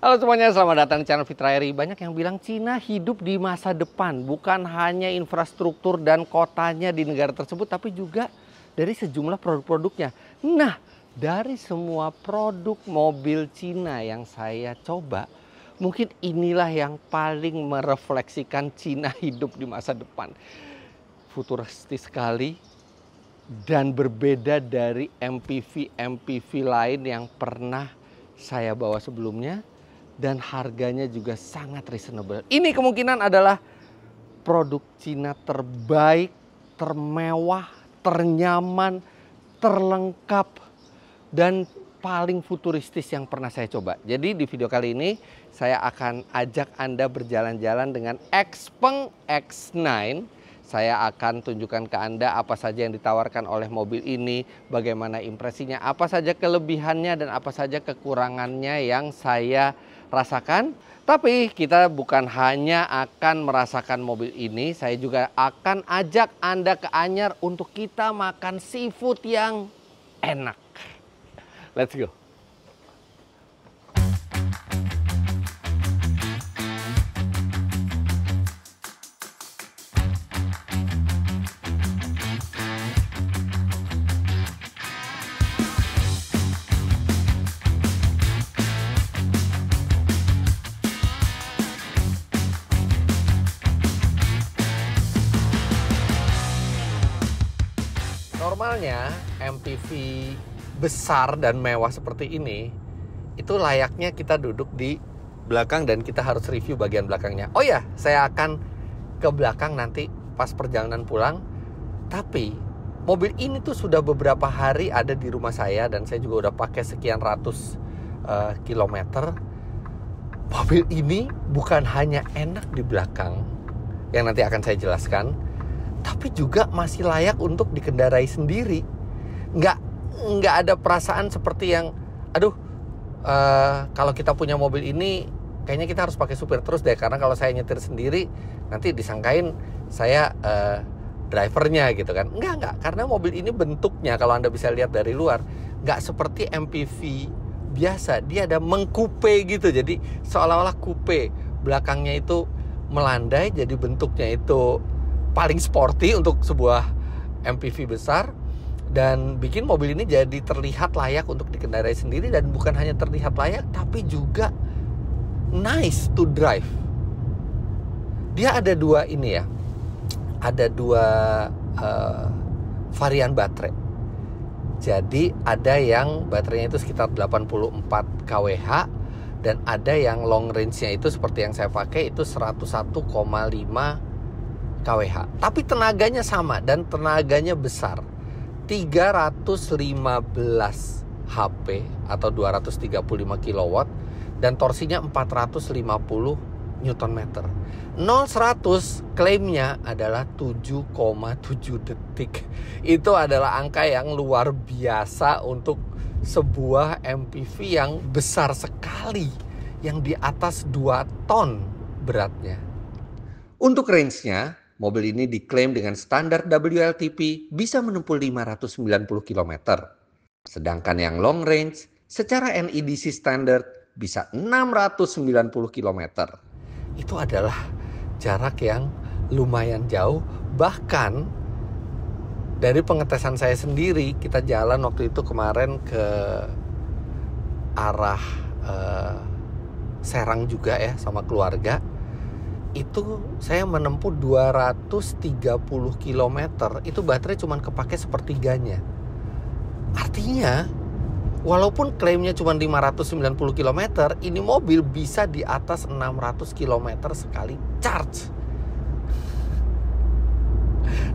Halo semuanya, selamat datang di channel Fitra Eri. Banyak yang bilang Cina hidup di masa depan, bukan hanya infrastruktur dan kotanya di negara tersebut, tapi juga dari sejumlah produk-produknya. Nah, dari semua produk mobil Cina yang saya coba, mungkin inilah yang paling merefleksikan Cina hidup di masa depan. Futuristis sekali dan berbeda dari MPV lain yang pernah saya bawa sebelumnya. Dan harganya juga sangat reasonable. Ini kemungkinan adalah produk Cina terbaik, termewah, ternyaman, terlengkap, dan paling futuristis yang pernah saya coba. Jadi di video kali ini saya akan ajak Anda berjalan-jalan dengan Xpeng X9. Saya akan tunjukkan ke Anda apa saja yang ditawarkan oleh mobil ini, bagaimana impresinya, apa saja kelebihannya dan apa saja kekurangannya yang saya rasakan. Tapi kita bukan hanya akan merasakan mobil ini, saya juga akan ajak Anda ke Anyar untuk kita makan seafood yang enak. Let's go. Normalnya MPV besar dan mewah seperti ini itu layaknya kita duduk di belakang dan kita harus review bagian belakangnya. Oh ya, saya akan ke belakang nanti pas perjalanan pulang. Tapi mobil ini tuh sudah beberapa hari ada di rumah saya dan saya juga udah pakai sekian ratus kilometer. Mobil ini bukan hanya enak di belakang yang nanti akan saya jelaskan, tapi juga masih layak untuk dikendarai sendiri. Nggak ada perasaan seperti yang, kalau kita punya mobil ini, kayaknya kita harus pakai supir terus deh. Karena kalau saya nyetir sendiri, nanti disangkain saya drivernya gitu kan. Nggak. Karena mobil ini bentuknya, kalau Anda bisa lihat dari luar, nggak seperti MPV biasa. Dia ada mengkupe gitu. Jadi seolah-olah kupe. Belakangnya itu melandai, jadi bentuknya itu paling sporty untuk sebuah MPV besar dan bikin mobil ini jadi terlihat layak untuk dikendarai sendiri, dan bukan hanya terlihat layak tapi juga nice to drive. Dia ada dua ini ya, ada dua varian baterai. Jadi ada yang baterainya itu sekitar 84 kWh dan ada yang long range-nya itu seperti yang saya pakai itu 101,5 kWh. Tapi tenaganya sama dan tenaganya besar. 315 HP atau 235 kW dan torsinya 450 Nm. 0-100 klaimnya adalah 7,7 detik. Itu adalah angka yang luar biasa untuk sebuah MPV yang besar sekali, yang di atas 2 ton beratnya. Untuk range-nya, mobil ini diklaim dengan standar WLTP bisa menempuh 590 km. Sedangkan yang long range secara NEDC standard bisa 690 km. Itu adalah jarak yang lumayan jauh. Bahkan dari pengetesan saya sendiri, kita jalan waktu itu kemarin ke arah Serang juga ya sama keluarga. Itu saya menempuh 230 km, itu baterai cuma kepake sepertiganya. Artinya, walaupun klaimnya cuma 590 km, ini mobil bisa di atas 600 km sekali charge.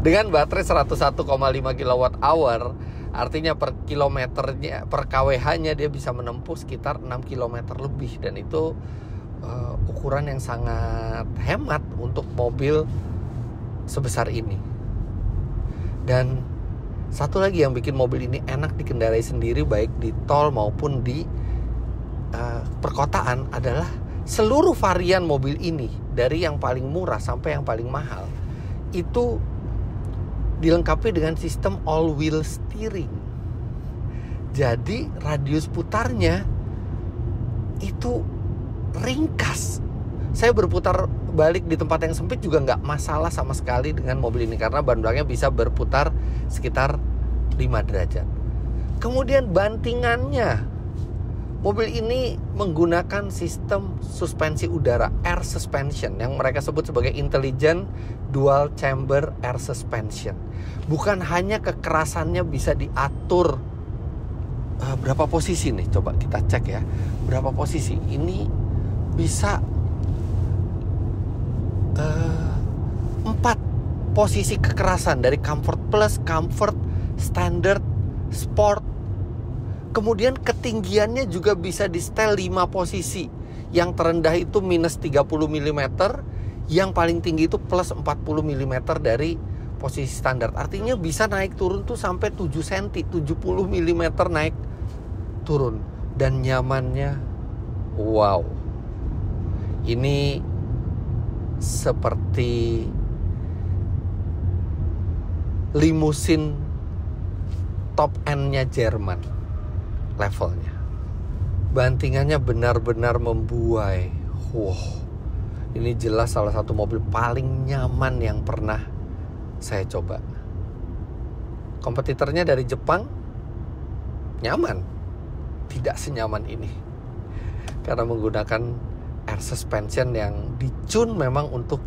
Dengan baterai 101,5 kWh, artinya per kilometernya, per kWh-nya dia bisa menempuh sekitar 6 km lebih. Dan itu ukuran yang sangat hemat untuk mobil sebesar ini. Dan satu lagi yang bikin mobil ini enak dikendarai sendiri baik di tol maupun di perkotaan adalah seluruh varian mobil ini, dari yang paling murah sampai yang paling mahal, itu dilengkapi dengan sistem all wheel steering. Jadi radius putarnya itu ringkas. Saya berputar balik di tempat yang sempit juga nggak masalah sama sekali dengan mobil ini, karena ban belakangnya bisa berputar sekitar 5 derajat. Kemudian bantingannya, mobil ini menggunakan sistem suspensi udara, air suspension, yang mereka sebut sebagai intelligent dual chamber air suspension. Bukan hanya kekerasannya bisa diatur. Berapa posisi nih? Coba kita cek ya. Berapa posisi? Ini bisa 4 posisi kekerasan, dari comfort plus, comfort, standard, sport. Kemudian ketinggiannya juga bisa di setel 5 posisi. Yang terendah itu minus 30 mm, yang paling tinggi itu plus 40 mm dari posisi standar. Artinya bisa naik turun tuh sampai 7 cm, 70 mm naik turun. Dan nyamannya, wow. Ini seperti limusin top end-nya Jerman levelnya. Bantingannya benar-benar membuai. Wow. Ini jelas salah satu mobil paling nyaman yang pernah saya coba. Kompetitornya dari Jepang nyaman, tidak senyaman ini, karena menggunakan air suspension yang dicun memang untuk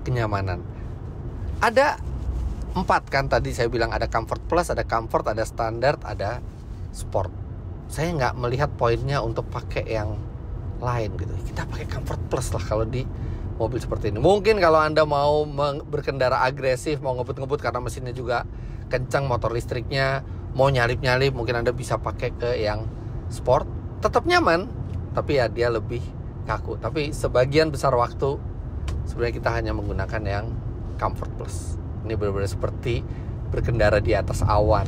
kenyamanan. Ada 4 kan tadi saya bilang, ada comfort plus, ada comfort, ada standard, ada sport. Saya nggak melihat poinnya untuk pakai yang lain gitu. Kita pakai comfort plus lah kalau di mobil seperti ini. Mungkin kalau Anda mau berkendara agresif, mau ngebut-ngebut karena mesinnya juga kencang, motor listriknya, mau nyalip-nyalip, mungkin Anda bisa pakai ke yang sport. Tetap nyaman, tapi ya dia lebih kaku. Tapi sebagian besar waktu sebenarnya kita hanya menggunakan yang comfort plus. Ini benar-benar seperti berkendara di atas awan.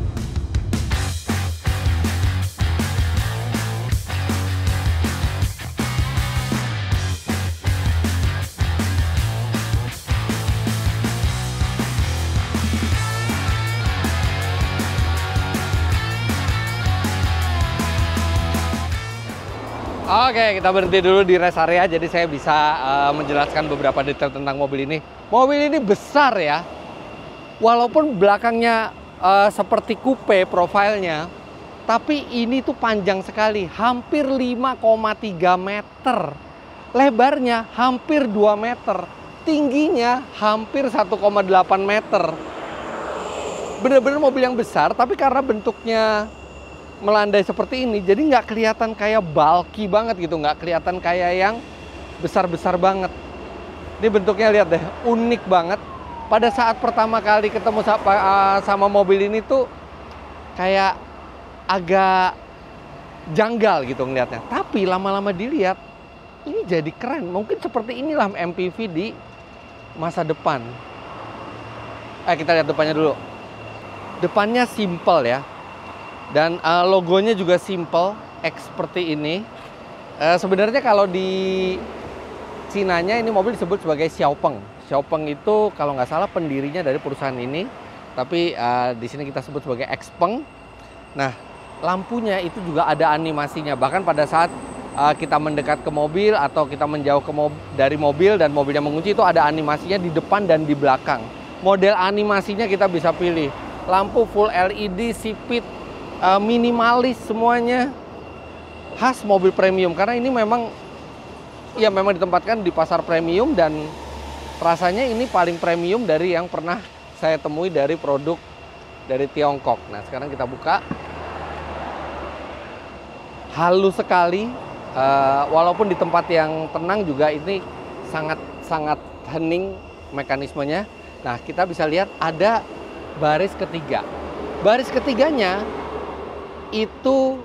Oke, kita berhenti dulu di rest area, jadi saya bisa menjelaskan beberapa detail tentang mobil ini. Mobil ini besar ya, walaupun belakangnya seperti coupe profilnya, tapi ini tuh panjang sekali, hampir 5,3 meter. Lebarnya hampir 2 meter, tingginya hampir 1,8 meter. Bener-bener mobil yang besar, tapi karena bentuknya melandai seperti ini, jadi nggak kelihatan kayak bulky banget gitu, nggak kelihatan kayak yang besar-besar banget. Ini bentuknya lihat deh, unik banget. Pada saat pertama kali ketemu sama mobil ini tuh kayak agak janggal gitu ngeliatnya. Tapi lama-lama dilihat, ini jadi keren. Mungkin seperti inilah MPV di masa depan. Kita lihat depannya dulu. Depannya simple ya. Dan logonya juga simple, X seperti ini. Sebenarnya kalau di Cinanya ini mobil disebut sebagai Xiaopeng. Xiaopeng itu kalau nggak salah pendirinya dari perusahaan ini, tapi di sini kita sebut sebagai Xpeng. Nah, lampunya itu juga ada animasinya. Bahkan pada saat kita mendekat ke mobil atau kita menjauh dari mobil dan mobilnya mengunci, itu ada animasinya di depan dan di belakang. Model animasinya kita bisa pilih. Lampu full LED, sipit, minimalis semuanya, khas mobil premium. Karena ini memang ditempatkan di pasar premium, dan rasanya ini paling premium dari yang pernah saya temui dari produk dari Tiongkok. Nah, sekarang kita buka. Halus sekali, walaupun di tempat yang tenang juga ini sangat hening mekanismenya. Nah, kita bisa lihat ada baris ketiga. Baris ketiganya itu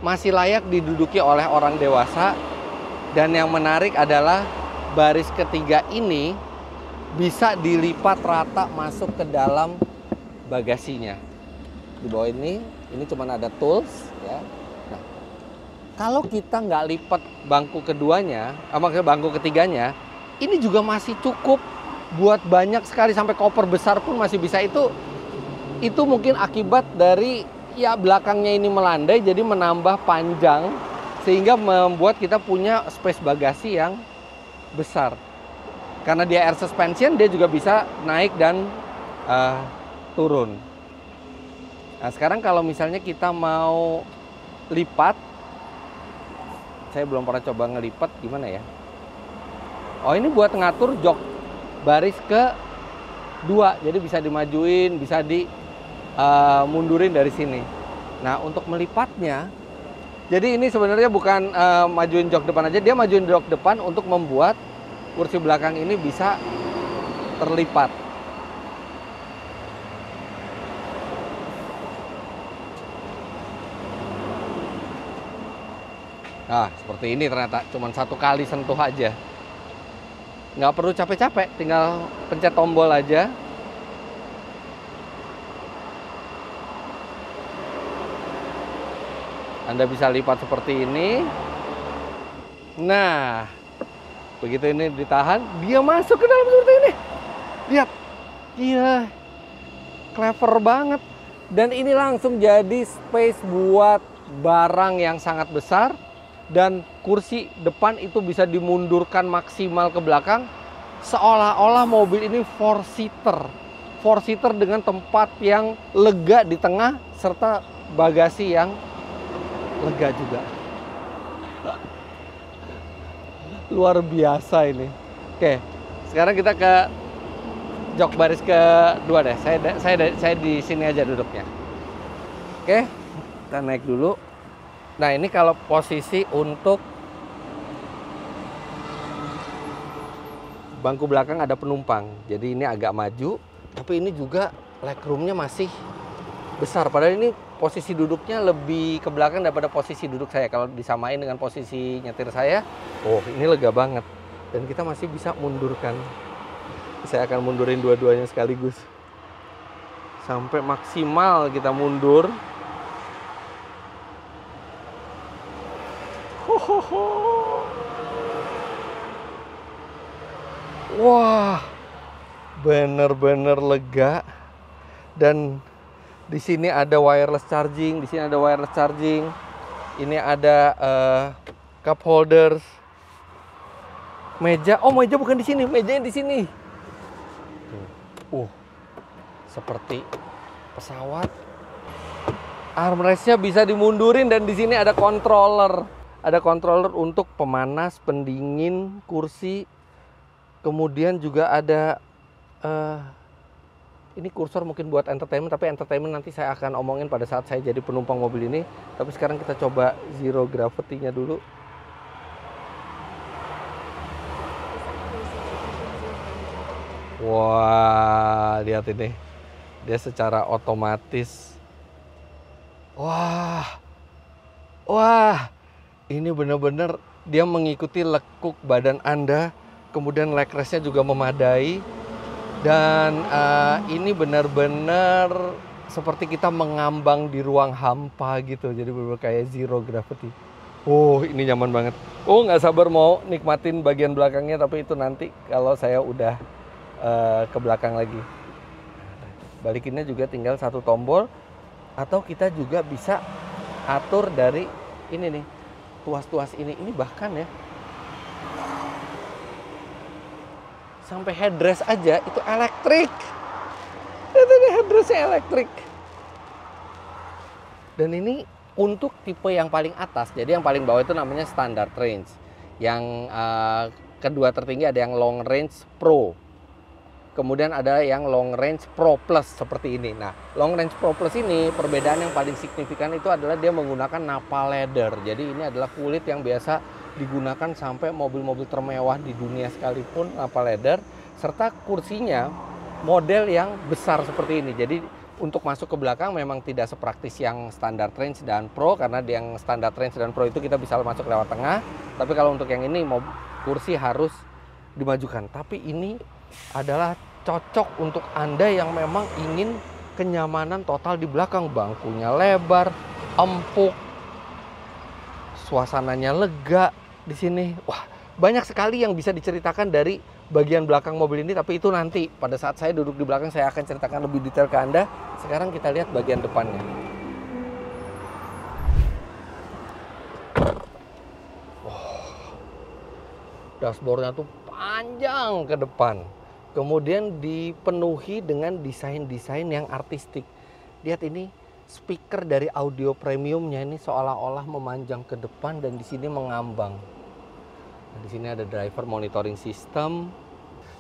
masih layak diduduki oleh orang dewasa, dan yang menarik adalah baris ketiga ini bisa dilipat rata masuk ke dalam bagasinya. Di bawah ini cuma ada tools ya. Nah, kalau kita nggak lipat bangku keduanya, maksudnya bangku ketiganya, ini juga masih cukup buat banyak sekali, sampai koper besar pun masih bisa. Itu mungkin akibat dari belakangnya ini melandai, jadi menambah panjang sehingga membuat kita punya space bagasi yang besar. Karena dia air suspension, dia juga bisa naik dan turun. Nah, sekarang kalau misalnya kita mau lipat, saya belum pernah coba ngelipat, gimana ya? Oh, ini buat ngatur jok baris ke 2, jadi bisa dimajuin, bisa dimundurin dari sini. Nah, untuk melipatnya, jadi ini sebenarnya bukan majuin jok depan aja, dia majuin jok depan untuk membuat kursi belakang ini bisa terlipat. Nah, seperti ini ternyata, cuma 1 kali sentuh aja. Nggak perlu capek-capek, tinggal pencet tombol aja. Anda bisa lipat seperti ini. Nah, begitu ini ditahan, dia masuk ke dalam seperti ini. Lihat, iya, clever banget. Dan ini langsung jadi space buat barang yang sangat besar. Dan kursi depan itu bisa dimundurkan maksimal ke belakang, seolah-olah mobil ini 4-seater. 4-seater dengan tempat yang lega di tengah, serta bagasi yang lega juga. Luar biasa ini. Oke, sekarang kita ke jok baris kedua deh. Saya di sini aja duduknya. Oke, kita naik dulu. Nah, ini kalau posisi untuk bangku belakang ada penumpang. Jadi ini agak maju, tapi ini juga legroomnya masih besar. Padahal ini posisi duduknya lebih ke belakang daripada posisi duduk saya. Kalau disamain dengan posisi nyetir saya, oh ini lega banget. Dan kita masih bisa mundurkan. Saya akan mundurin dua-duanya sekaligus. Sampai maksimal kita mundur. Wah, bener-bener lega. Dan di sini ada wireless charging, di sini ada wireless charging. Ini ada cup holders. Meja, oh meja bukan di sini, mejanya di sini. Seperti pesawat. Armrestnya bisa dimundurin dan di sini ada controller. Ada controller untuk pemanas, pendingin kursi. Kemudian juga ada ini kursor mungkin buat entertainment, tapi entertainment nanti saya akan omongin pada saat saya jadi penumpang mobil ini. Tapi sekarang kita coba zero gravity-nya dulu. Wah, lihat ini. Dia secara otomatis. Wah, ini benar-benar dia mengikuti lekuk badan Anda, kemudian leg rest-nya juga memadai, dan ini benar-benar seperti kita mengambang di ruang hampa gitu, jadi benar-benar kayak zero gravity. Oh, ini nyaman banget. Oh, nggak sabar mau nikmatin bagian belakangnya, tapi itu nanti kalau saya udah ke belakang lagi. Balikinnya juga tinggal 1 tombol. Atau kita juga bisa atur dari ini nih, tuas-tuas ini bahkan ya sampai headrest aja itu elektrik. Itu nih headrestnya elektrik. Dan ini untuk tipe yang paling atas. Jadi yang paling bawah itu namanya standard range. Yang kedua tertinggi ada yang long range pro. Kemudian ada yang long range pro plus seperti ini. Nah, long range pro plus ini perbedaan yang paling signifikan itu adalah dia menggunakan nappa leather. Jadi ini adalah kulit yang biasa digunakan sampai mobil-mobil termewah di dunia sekalipun, nappa leather. Serta kursinya model yang besar seperti ini. Jadi untuk masuk ke belakang memang tidak sepraktis yang standard range dan pro, karena yang standard range dan pro itu kita bisa masuk lewat tengah. Tapi kalau untuk yang ini kursi harus dimajukan. Tapi ini adalah cocok untuk Anda yang memang ingin kenyamanan total di belakang. Bangkunya lebar, empuk, suasananya lega di sini. Wah, banyak sekali yang bisa diceritakan dari bagian belakang mobil ini, tapi itu nanti pada saat saya duduk di belakang saya akan ceritakan lebih detail ke Anda. Sekarang kita lihat bagian depannya. Dashboardnya tuh panjang ke depan. Kemudian dipenuhi dengan desain-desain yang artistik. Lihat ini speaker dari audio premiumnya ini seolah-olah memanjang ke depan dan di sini mengambang. Nah, di sini ada driver monitoring system.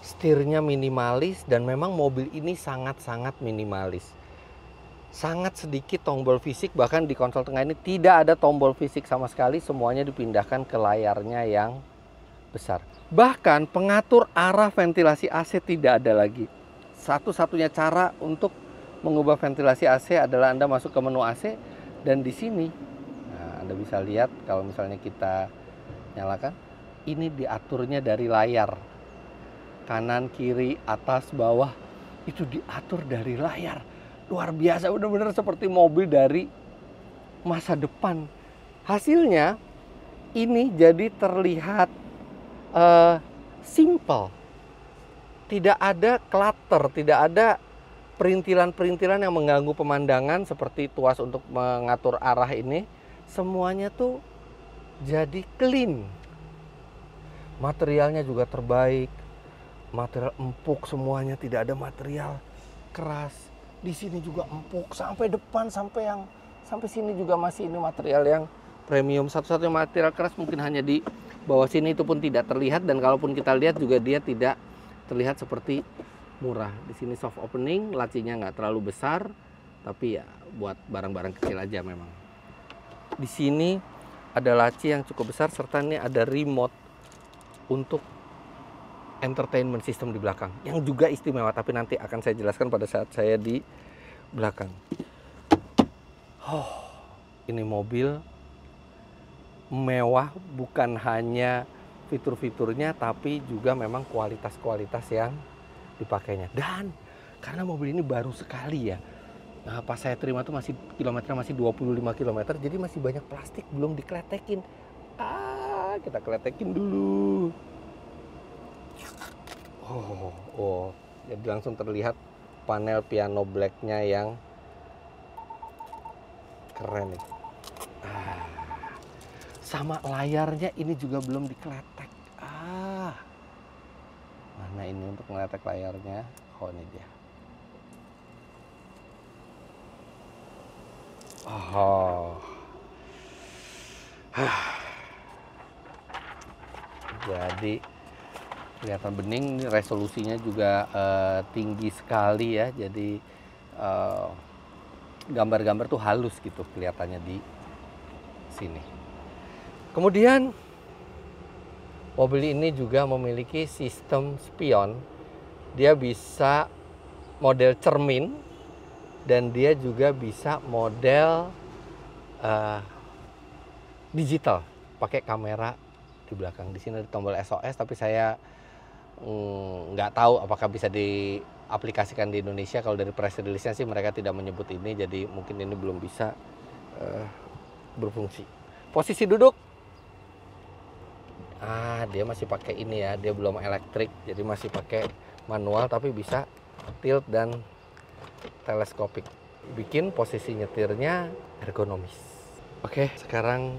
Setirnya minimalis dan memang mobil ini sangat-sangat minimalis. Sangat sedikit tombol fisik, bahkan di konsol tengah ini tidak ada tombol fisik sama sekali, semuanya dipindahkan ke layarnya yang besar. Bahkan pengatur arah ventilasi AC tidak ada lagi. Satu-satunya cara untuk mengubah ventilasi AC adalah Anda masuk ke menu AC dan di sini nah, Anda bisa lihat kalau misalnya kita nyalakan, ini diaturnya dari layar. Kanan, kiri, atas, bawah itu diatur dari layar. Luar biasa, benar-benar seperti mobil dari masa depan. Hasilnya ini jadi terlihat simple. Tidak ada clutter, tidak ada perintilan-perintilan yang mengganggu pemandangan seperti tuas untuk mengatur arah ini. Semuanya tuh jadi clean. Materialnya juga terbaik. Material empuk semuanya, tidak ada material keras. Di sini juga empuk sampai depan, sampai sini juga masih ini material yang premium. Satu-satunya material keras mungkin hanya di bawah sini, itu pun tidak terlihat, dan kalaupun kita lihat juga dia tidak terlihat seperti murah. Di sini soft opening, lacinya nggak terlalu besar, tapi ya buat barang-barang kecil aja memang. Di sini ada laci yang cukup besar serta ini ada remote untuk entertainment system di belakang yang juga istimewa, tapi nanti akan saya jelaskan pada saat saya di belakang. Ini mobil mewah, bukan hanya fitur-fiturnya tapi juga memang kualitas-kualitas yang dipakainya. Dan karena mobil ini baru sekali ya, nah pas saya terima tuh masih kilometernya masih 25 km, jadi masih banyak plastik belum dikletekin. Kita kletekin dulu. Jadi langsung terlihat panel piano blacknya yang keren nih. Sama layarnya ini juga belum dikletek. Mana ini untuk ngeletek layarnya? Ini dia. Jadi kelihatan bening, resolusinya juga tinggi sekali ya. Jadi gambar-gambar tuh halus gitu kelihatannya di sini. Kemudian mobil ini juga memiliki sistem spion. Dia bisa model cermin dan dia juga bisa model digital pakai kamera di belakang. Di sini ada tombol SOS, tapi saya nggak tahu apakah bisa diaplikasikan di Indonesia. Kalau dari press release-nya sih mereka tidak menyebut ini, jadi mungkin ini belum bisa berfungsi. Posisi duduk, dia masih pakai ini ya, dia belum elektrik, jadi masih pakai manual tapi bisa tilt dan teleskopik, bikin posisi nyetirnya ergonomis. Oke, sekarang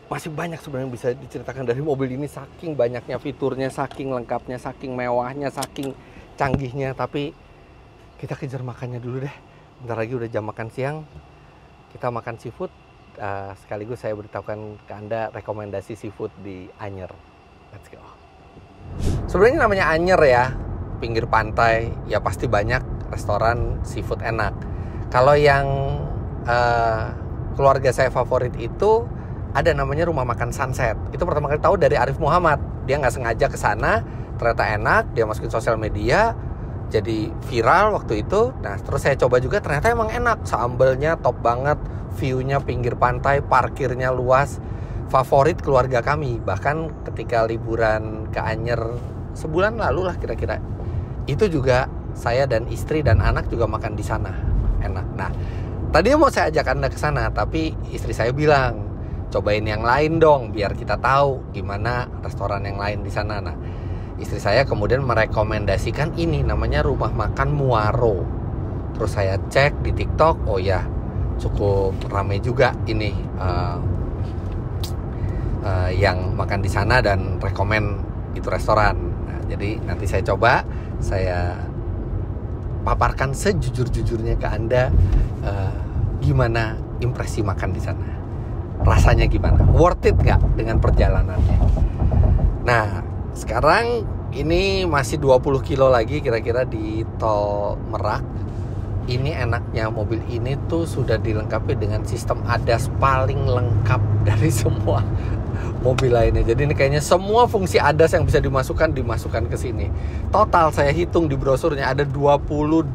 masih banyak sebenarnya bisa diceritakan dari mobil ini, saking banyaknya fiturnya, saking lengkapnya, saking mewahnya, saking canggihnya. Tapi kita kejar makannya dulu deh. Bentar lagi udah jam makan siang. Kita makan seafood. Sekaligus saya beritahukan ke Anda rekomendasi seafood di Anyer. Let's go. Sebenarnya namanya Anyer ya, pinggir pantai, ya pasti banyak restoran seafood enak. Kalau yang keluarga saya favorit itu ada namanya Rumah Makan Sunset. Itu pertama kali tahu dari Arif Muhammad. Dia nggak sengaja ke sana, ternyata enak. Dia masukin sosial media, jadi viral waktu itu. Nah, terus saya coba juga, ternyata emang enak. Sambelnya top banget, view-nya pinggir pantai, parkirnya luas. Favorit keluarga kami. Bahkan ketika liburan ke Anyer sebulan lalu lah kira-kira, itu juga saya dan istri dan anak juga makan di sana. Enak. Nah, tadinya mau saya ajak Anda ke sana, tapi istri saya bilang, cobain yang lain dong, biar kita tahu gimana restoran yang lain di sana. Nah, istri saya kemudian merekomendasikan ini, namanya Rumah Makan Muaro. Terus saya cek di TikTok, oh ya, cukup ramai juga ini yang makan di sana dan rekomen itu restoran. Nah, jadi nanti saya coba, saya paparkan sejujur-jujurnya ke Anda gimana impresi makan di sana. Rasanya gimana? Worth it nggak dengan perjalanannya? Nah, sekarang ini masih 20 kilo lagi kira-kira di tol Merak. Ini enaknya mobil ini tuh sudah dilengkapi dengan sistem ADAS paling lengkap dari semua mobil lainnya. Jadi ini kayaknya semua fungsi ADAS yang bisa dimasukkan ke sini. Total saya hitung di brosurnya ada 28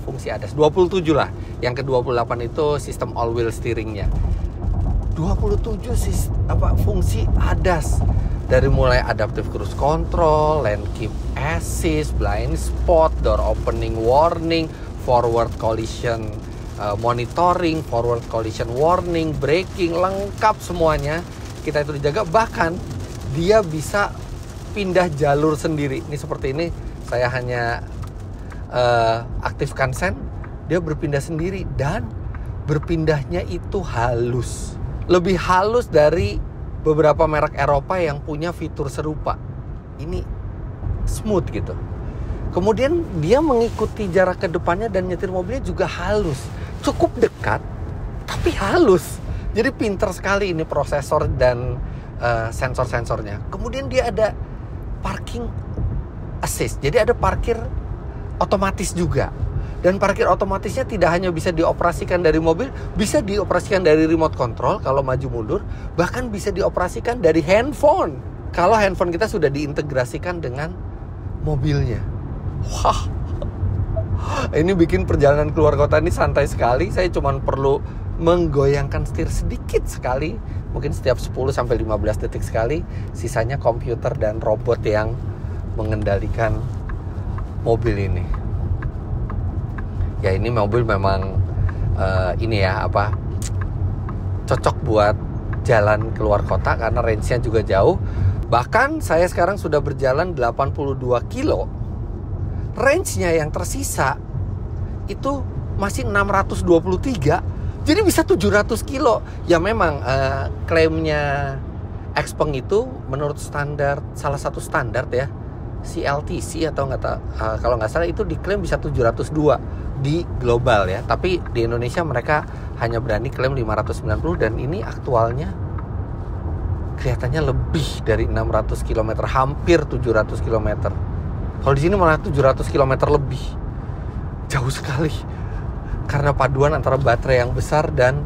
fungsi ADAS. 27 lah. Yang ke-28 itu sistem all wheel steeringnya. 27 fungsi ADAS. Dari mulai adaptive cruise control, lane keep assist, blind spot, door opening warning, forward collision monitoring, forward collision warning, braking, lengkap semuanya. Kita itu dijaga, bahkan dia bisa pindah jalur sendiri. Ini seperti ini, saya hanya aktifkan sen, dia berpindah sendiri dan berpindahnya itu halus. Lebih halus dari beberapa merek Eropa yang punya fitur serupa. Ini smooth gitu. Kemudian dia mengikuti jarak ke depannya dan nyetir mobilnya juga halus. Cukup dekat, tapi halus. Jadi pinter sekali ini prosesor dan sensor-sensornya. Kemudian dia ada parking assist. Jadi ada parkir otomatis juga. Dan parkir otomatisnya tidak hanya bisa dioperasikan dari mobil, bisa dioperasikan dari remote control kalau maju mundur, bahkan bisa dioperasikan dari handphone kalau handphone kita sudah diintegrasikan dengan mobilnya. Wah, ini bikin perjalanan keluar kota ini santai sekali. Saya cuma perlu menggoyangkan setir sedikit sekali, mungkin setiap 10-15 detik sekali. Sisanya komputer dan robot yang mengendalikan mobil ini. Ya, ini mobil memang cocok buat jalan keluar kota karena range-nya juga jauh. Bahkan saya sekarang sudah berjalan 82 kilo. Range-nya yang tersisa itu masih 623. Jadi bisa 700 kilo. Ya memang klaimnya Xpeng itu menurut standar, salah satu standar ya, CLTC atau kalau nggak salah itu diklaim bisa 702 di global ya. Tapi di Indonesia mereka hanya berani klaim 590 dan ini aktualnya kelihatannya lebih dari 600 km, hampir 700 km. Kalau di sini malah 700 km lebih. Jauh sekali. Karena paduan antara baterai yang besar dan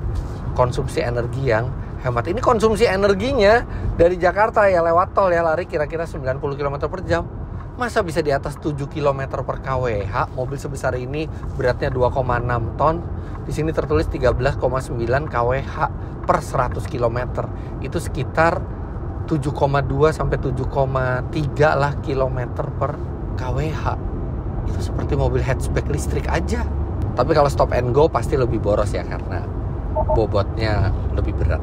konsumsi energi yang hemat. Ini konsumsi energinya dari Jakarta ya lewat tol ya, lari kira-kira 90 km per jam. Masa bisa di atas 7 km per kWh? Mobil sebesar ini beratnya 2,6 ton. Di sini tertulis 13,9 kWh per 100 km. Itu sekitar 7,2 sampai 7,3 lah kilometer per kWh. Itu seperti mobil hatchback listrik aja. Tapi kalau stop and go pasti lebih boros ya karena bobotnya lebih berat.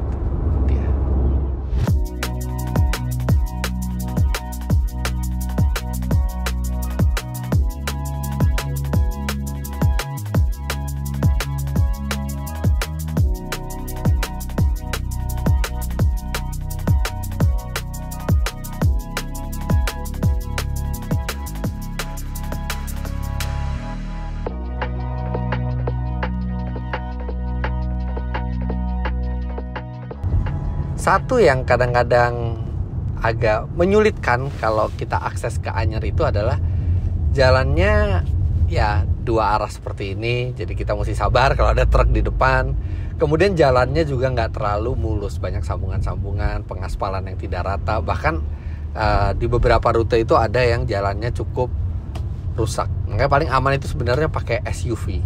Satu yang kadang-kadang agak menyulitkan kalau kita akses ke Anyer itu adalah jalannya ya dua arah seperti ini. Jadi kita mesti sabar kalau ada truk di depan. Kemudian jalannya juga nggak terlalu mulus, banyak sambungan-sambungan, pengaspalan yang tidak rata. Bahkan di beberapa rute itu ada yang jalannya cukup rusak. Makanya paling aman itu sebenarnya pakai SUV.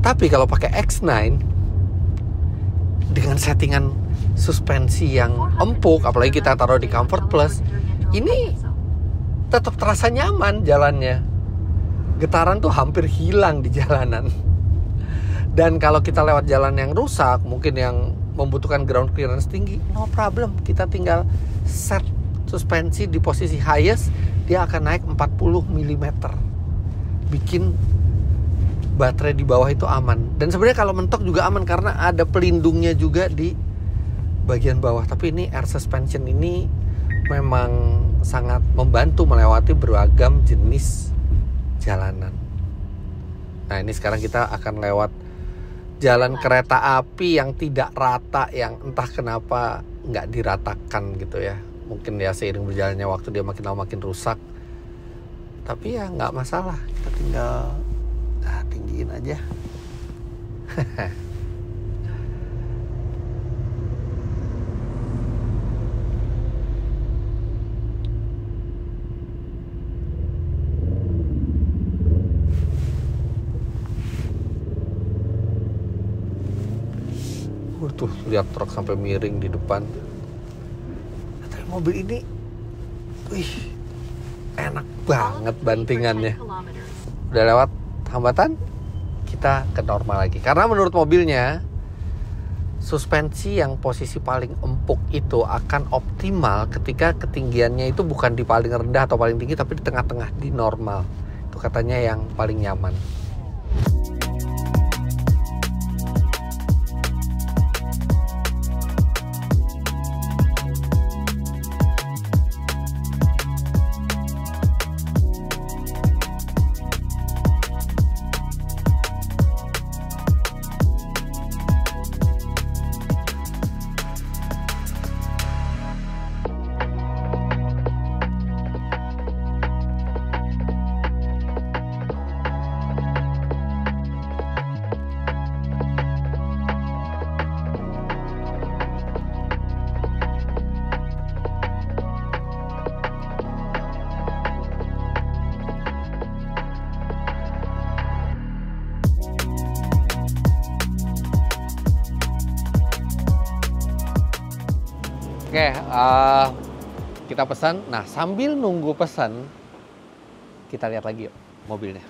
Tapi kalau pakai X9 dengan settingan suspensi yang empuk, apalagi kita taruh di Comfort Plus, ini tetap terasa nyaman jalannya. Getaran tuh hampir hilang di jalanan. Dan kalau kita lewat jalan yang rusak, mungkin yang membutuhkan ground clearance tinggi, no problem. Kita tinggal set suspensi di posisi highest, dia akan naik 40 mm. Bikin baterai di bawah itu aman. Dan sebenarnya kalau mentok juga aman karena ada pelindungnya juga di bagian bawah. Tapi ini air suspension ini memang sangat membantu melewati beragam jenis jalanan. Nah ini sekarang kita akan lewat jalan kereta api yang tidak rata, yang entah kenapa nggak diratakan gitu ya. Mungkin ya seiring berjalannya waktu dia makin lama makin rusak. Tapi ya nggak masalah, kita tinggal tinggiin aja. Tuh lihat truk sampai miring di depan. Tapi mobil ini, wih, enak banget bantingannya. Udah lewat hambatan, kita ke normal lagi. Karena menurut mobilnya, suspensi yang posisi paling empuk itu akan optimal ketika ketinggiannya itu bukan di paling rendah atau paling tinggi, tapi di tengah-tengah, di normal. Itu katanya yang paling nyaman. Oke, kita pesan. Nah, sambil nunggu pesan, kita lihat lagi yuk mobilnya.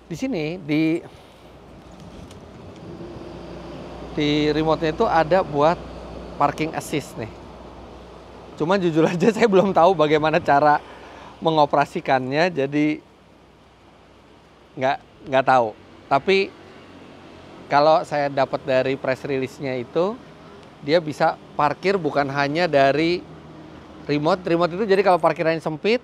Di sini di remote-nya itu ada buat parking assist nih. Cuman jujur aja saya belum tahu bagaimana cara mengoperasikannya, jadi nggak tahu. Tapi kalau saya dapat dari press release-nya itu, dia bisa parkir bukan hanya dari remote. Remote itu jadi kalau parkirannya sempit,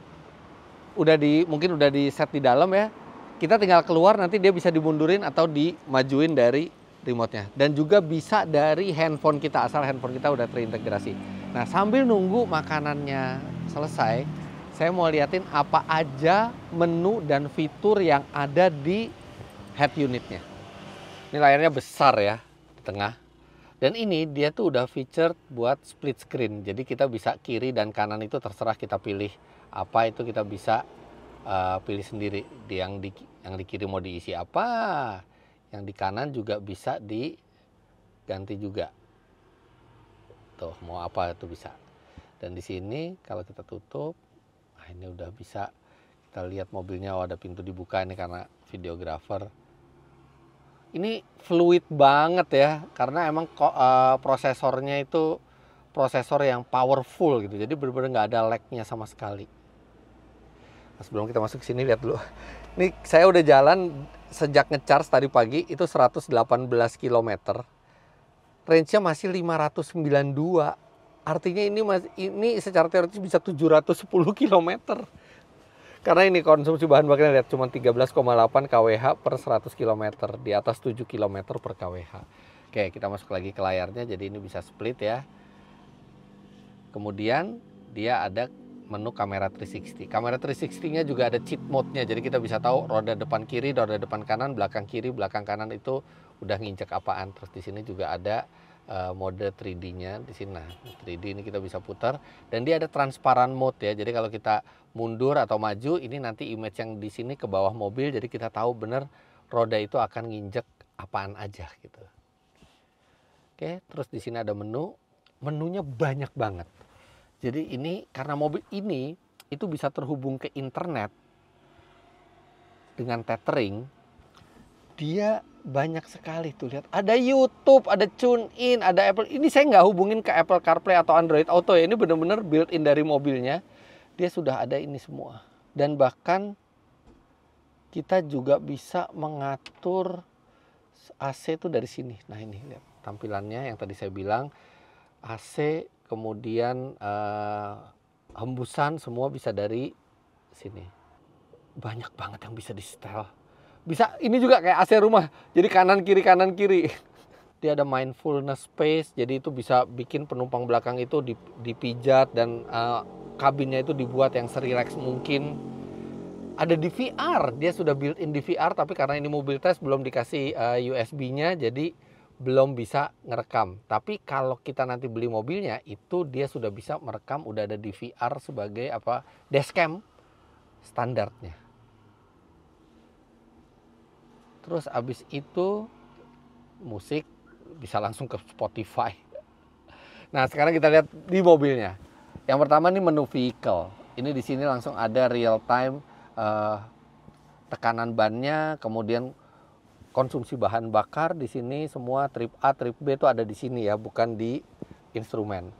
mungkin udah di set di dalam ya. Kita tinggal keluar, nanti dia bisa dimundurin atau dimajuin dari remote-nya. Dan juga bisa dari handphone kita, asal handphone kita udah terintegrasi. Nah, sambil nunggu makanannya selesai, saya mau liatin apa aja menu dan fitur yang ada di head unitnya. Ini layarnya besar ya, di tengah. Dan ini dia tuh udah featured buat split screen. Jadi kita bisa kiri dan kanan itu terserah kita pilih apa, itu kita bisa pilih sendiri. Yang di kiri mau diisi apa, yang di kanan juga bisa diganti juga. Tuh mau apa itu bisa. Dan di sini kalau kita tutup, nah ini udah bisa kita lihat mobilnya. Oh, ada pintu dibuka ini karena videographer. Ini fluid banget ya, karena emang prosesornya itu prosesor yang powerful gitu. Jadi benar-benar nggak ada lag-nya sama sekali. Nah, sebelum kita masuk ke sini lihat dulu. Ini saya udah jalan sejak ngecharge tadi pagi itu 118 km. Range-nya masih 592. Artinya ini secara teoritis bisa 710 km. Karena ini konsumsi bahan bakarnya lihat cuma 13,8 kWh per 100 km, di atas 7 km per kWh. Oke, kita masuk lagi ke layarnya, jadi ini bisa split ya. Kemudian dia ada menu kamera 360. Kamera 360-nya juga ada cheat mode-nya, jadi kita bisa tahu roda depan kiri, roda depan kanan, belakang kiri, belakang kanan itu udah nginjek apaan. Terus di sini juga ada mode 3D-nya di sini. Nah, 3D ini kita bisa putar dan dia ada transparan mode ya. Jadi kalau kita mundur atau maju, ini nanti image yang di sini ke bawah mobil, jadi kita tahu bener roda itu akan nginjek apaan aja gitu. Oke, terus di sini ada menu. Menunya banyak banget. Jadi ini karena mobil ini itu bisa terhubung ke internet dengan tethering, dia banyak sekali tuh, lihat ada YouTube, ada TuneIn, ada Apple. Ini saya nggak hubungin ke Apple CarPlay atau Android Auto ya, ini benar-benar built-in dari mobilnya. Dia sudah ada ini semua. Dan bahkan kita juga bisa mengatur AC itu dari sini. Nah ini lihat tampilannya yang tadi saya bilang. AC, kemudian hembusan, semua bisa dari sini. Banyak banget yang bisa di setel. Bisa, ini juga kayak AC rumah, jadi kanan kiri. Dia ada mindfulness space, jadi itu bisa bikin penumpang belakang itu dipijat dan kabinnya itu dibuat yang serileks mungkin. Ada di VR, dia sudah built-in di VR, tapi karena ini mobil tes belum dikasih USB-nya, jadi belum bisa ngerekam. Tapi kalau kita nanti beli mobilnya, itu dia sudah bisa merekam, udah ada di VR sebagai dashcam standarnya. Terus abis itu musik bisa langsung ke Spotify. Nah sekarang kita lihat di mobilnya. Yang pertama ini menu vehicle. Ini di sini langsung ada real time tekanan bannya, kemudian konsumsi bahan bakar di sini semua trip A, trip B itu ada di sini ya, bukan di instrumen.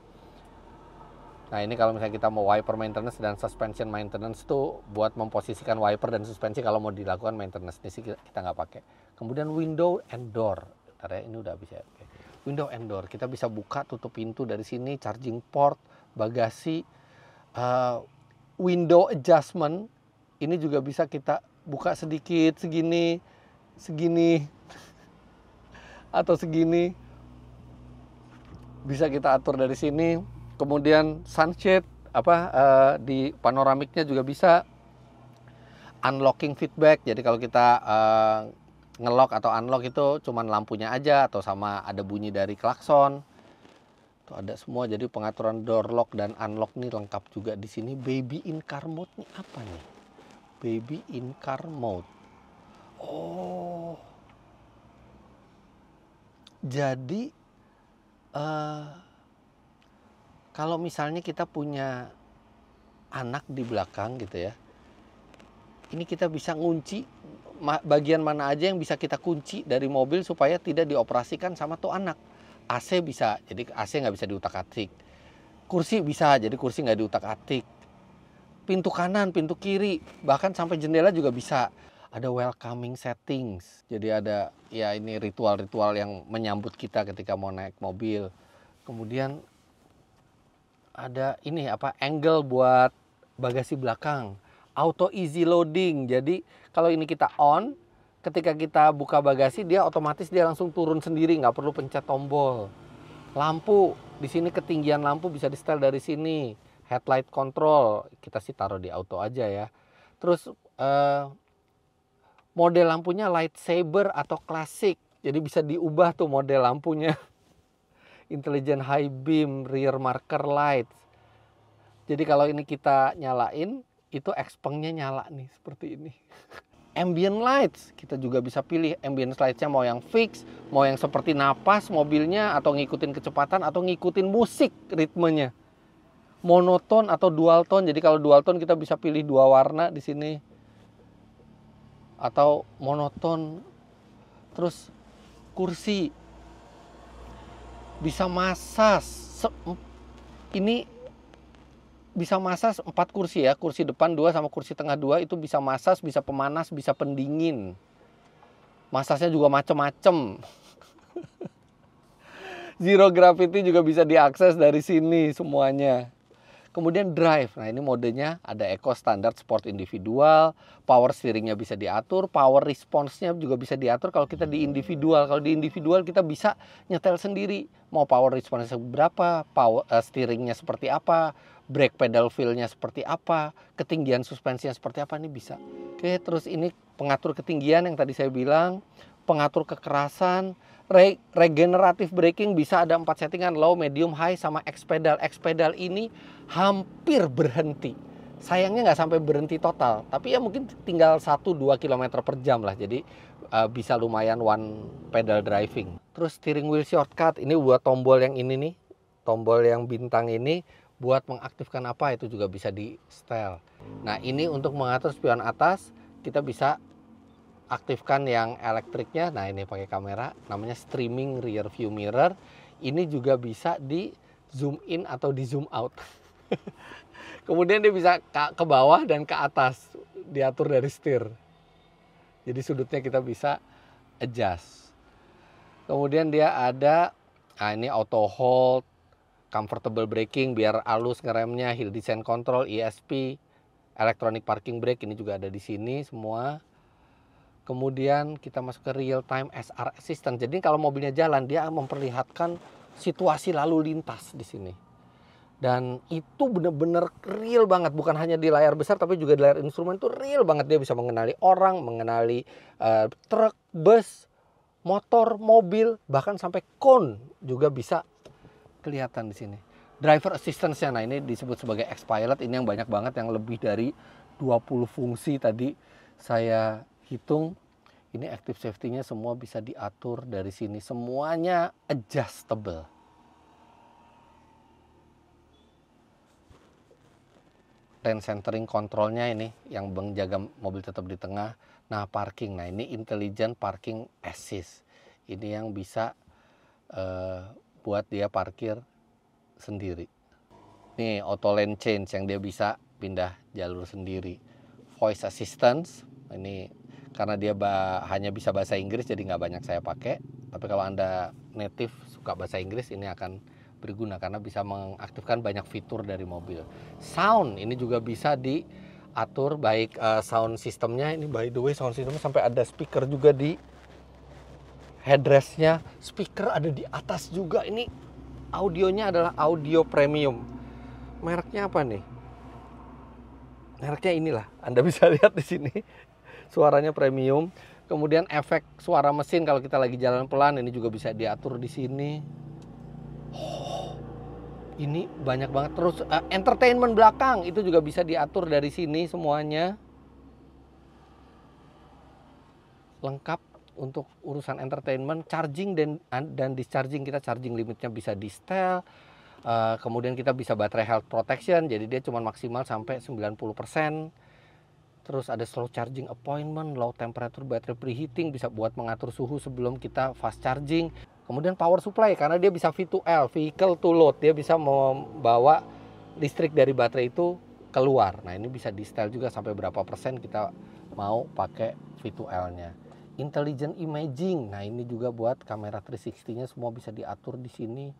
Nah ini kalau misalnya kita mau wiper maintenance dan suspension maintenance tuh buat memposisikan wiper dan suspensi kalau mau dilakukan maintenance, ini sih kita nggak pakai. Kemudian window and door, bentar ya, ini udah habis ya. Oke. Window and door, kita bisa buka tutup pintu dari sini, charging port, bagasi, window adjustment, ini juga bisa kita buka sedikit, segini, atau segini, bisa kita atur dari sini. Kemudian sunshade di panoramiknya juga bisa. Unlocking feedback, jadi kalau kita ngelock atau unlock itu cuman lampunya aja atau sama ada bunyi dari klakson. Tuh ada semua, jadi pengaturan door lock dan unlock nih lengkap juga di sini. Baby in car mode nih apa nih? Baby in car mode. Oh. Jadi kalau misalnya kita punya anak di belakang gitu ya, ini kita bisa ngunci bagian mana aja yang bisa kita kunci dari mobil supaya tidak dioperasikan sama tuh anak. AC bisa, jadi AC nggak bisa diutak-atik. Kursi bisa, jadi kursi nggak diutak-atik. Pintu kanan, pintu kiri, bahkan sampai jendela juga bisa. Ada welcoming settings, jadi ada ya ini ritual-ritual yang menyambut kita ketika mau naik mobil. Kemudian ada ini angle buat bagasi belakang, auto easy loading. Jadi kalau ini kita on, ketika kita buka bagasi dia otomatis dia langsung turun sendiri, nggak perlu pencet tombol. Lampu di sini, ketinggian lampu bisa di setel dari sini. Headlight control kita sih taruh di auto aja ya. Terus model lampunya lightsaber atau klasik, jadi bisa diubah tuh model lampunya. Intelligent high beam, rear marker lights. Jadi kalau ini kita nyalain, itu expengnya nyala nih seperti ini. Ambient lights, kita juga bisa pilih ambient lights-nya mau yang fix, mau yang seperti napas mobilnya, atau ngikutin kecepatan, atau ngikutin musik ritmenya. Monoton atau dual tone, jadi kalau dual tone kita bisa pilih 2 warna di sini. Atau monoton. Terus kursi bisa massage. Ini bisa massage 4 kursi ya, kursi depan 2 sama kursi tengah 2 itu bisa massage, bisa pemanas, bisa pendingin. Massage-nya juga macem-macem. Zero gravity juga bisa diakses dari sini semuanya. Kemudian drive, nah ini modenya ada eco, standar, sport, individual. Power steeringnya bisa diatur, power response-nya juga bisa diatur kalau kita di individual. Kalau di individual kita bisa nyetel sendiri, mau power response-nya berapa, power steeringnya seperti apa, brake pedal feel-nya seperti apa, ketinggian suspensinya seperti apa, ini bisa. Oke, terus ini pengatur ketinggian yang tadi saya bilang, pengatur kekerasan, regenerative braking bisa ada 4 settingan, low, medium, high, sama X pedal. X pedal ini hampir berhenti. Sayangnya nggak sampai berhenti total, tapi ya mungkin tinggal 1-2 km per jam lah. Jadi bisa lumayan one pedal driving. Terus steering wheel shortcut, ini buat tombol yang ini nih, tombol yang bintang ini buat mengaktifkan apa itu juga bisa di setel. Nah ini untuk mengatur spion atas kita bisa aktifkan yang elektriknya. Nah ini pakai kamera, namanya streaming rear view mirror. Ini juga bisa di zoom in atau di zoom out. Kemudian dia bisa ke bawah dan ke atas, diatur dari setir. Jadi sudutnya kita bisa adjust. Kemudian dia ada Nah, ini auto hold, comfortable braking biar halus ngeremnya, hill descent control, ESP, electronic parking brake ini juga ada di sini semua. Kemudian kita masuk ke real time SR assistant. Jadi kalau mobilnya jalan dia memperlihatkan situasi lalu lintas di sini. Dan itu benar-benar real banget, bukan hanya di layar besar tapi juga di layar instrumen itu real banget. Dia bisa mengenali orang, mengenali truk, bus, motor, mobil, bahkan sampai cone juga bisa kelihatan di sini. Driver assistance-nya, nah ini disebut sebagai X-Pilot, ini yang banyak banget, yang lebih dari 20 fungsi tadi saya hitung. Ini active safety-nya semua bisa diatur dari sini, semuanya adjustable. Lane centering controlnya ini yang menjaga mobil tetap di tengah. Nah parking, nah ini intelligent parking assist. Ini yang bisa buat dia parkir sendiri. Nih auto lane change yang dia bisa pindah jalur sendiri. Voice assistance, ini karena dia hanya bisa bahasa Inggris jadi nggak banyak saya pakai. Tapi kalau Anda native suka bahasa Inggris ini akan berguna karena bisa mengaktifkan banyak fitur dari mobil. Sound ini juga bisa diatur, baik sound sistemnya. Ini by the way sound sistemnya sampai ada speaker juga di headrestnya. Speaker ada di atas juga. Ini audionya adalah audio premium. Mereknya apa nih? Mereknya inilah. Anda bisa lihat di sini. Suaranya premium. Kemudian efek suara mesin kalau kita lagi jalan pelan ini juga bisa diatur di sini. Ini banyak banget. Terus entertainment belakang itu juga bisa diatur dari sini semuanya. Lengkap untuk urusan entertainment. Charging dan discharging, kita charging limitnya bisa di setel. Kemudian kita bisa baterai health protection, jadi dia cuma maksimal sampai 90%. Terus ada slow charging appointment, low temperature battery preheating, bisa buat mengatur suhu sebelum kita fast charging. Kemudian power supply, karena dia bisa V2L, vehicle to load, dia bisa membawa listrik dari baterai itu keluar. Nah ini bisa di setel juga sampai berapa persen kita mau pakai V2L-nya. Intelligent imaging, nah ini juga buat kamera 360-nya semua bisa diatur di sini.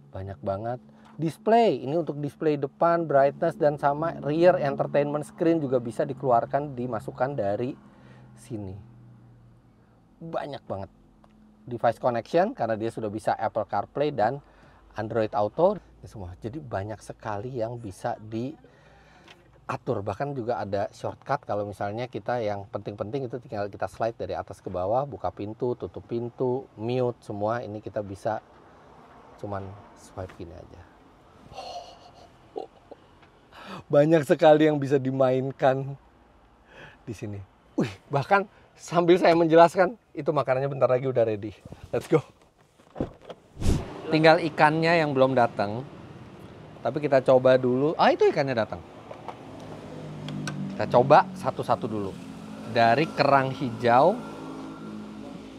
Banyak banget. Display, ini untuk display depan, brightness, dan sama rear entertainment screen juga bisa dikeluarkan, dimasukkan dari sini. Banyak banget. Device connection, karena dia sudah bisa Apple CarPlay dan Android Auto. Semua. Jadi banyak sekali yang bisa diatur. Bahkan juga ada shortcut kalau misalnya kita yang penting-penting itu tinggal kita slide dari atas ke bawah, buka pintu, tutup pintu, mute, semua ini kita bisa cuman swipe gini aja. Banyak sekali yang bisa dimainkan di sini. Bahkan sambil saya menjelaskan, itu makanannya bentar lagi udah ready. Let's go. Tinggal ikannya yang belum datang. Tapi kita coba dulu. Itu ikannya datang. Kita coba satu-satu dulu. Dari kerang hijau,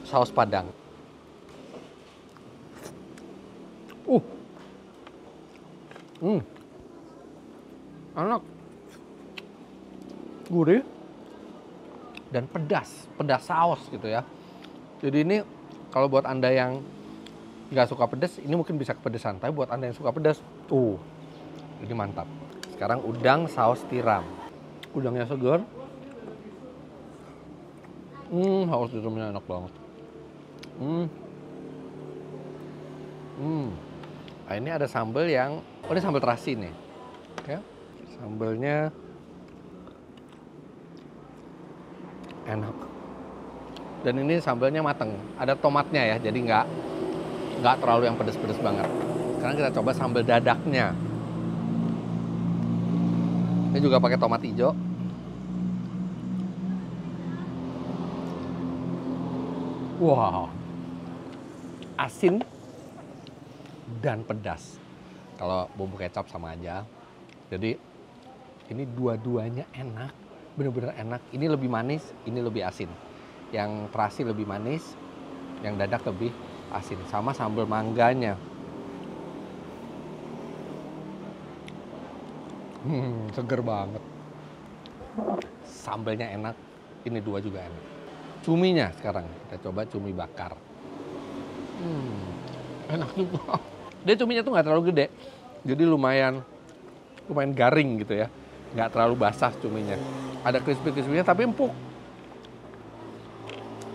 saus padang. Enak, gurih, dan pedas saus gitu ya. Jadi ini kalau buat Anda yang nggak suka pedas, ini mungkin bisa kepedesan. Tapi buat Anda yang suka pedas, ini mantap. Sekarang udang saus tiram. Udangnya segar. Saus tiramnya enak banget. Nah, ini ada sambal yang, ini sambal terasi nih. Ya. Sambalnya enak. Dan ini sambalnya mateng. Ada tomatnya ya, jadi nggak terlalu yang pedes-pedes banget. Sekarang kita coba sambal dadaknya. Ini juga pakai tomat hijau. Wow, asin dan pedas. Kalau bumbu kecap sama aja. Jadi ini dua-duanya enak, bener-bener enak. Ini lebih manis, ini lebih asin. Yang terasi lebih manis, yang dadak lebih asin. Sama sambal mangganya. Seger banget. Sambalnya enak, ini dua juga enak. Cuminya sekarang, kita coba cumi bakar. Enak juga. Dia cuminya tuh nggak terlalu gede, jadi lumayan garing gitu ya, nggak terlalu basah cuminya. Ada crispy-crispy-nya tapi empuk.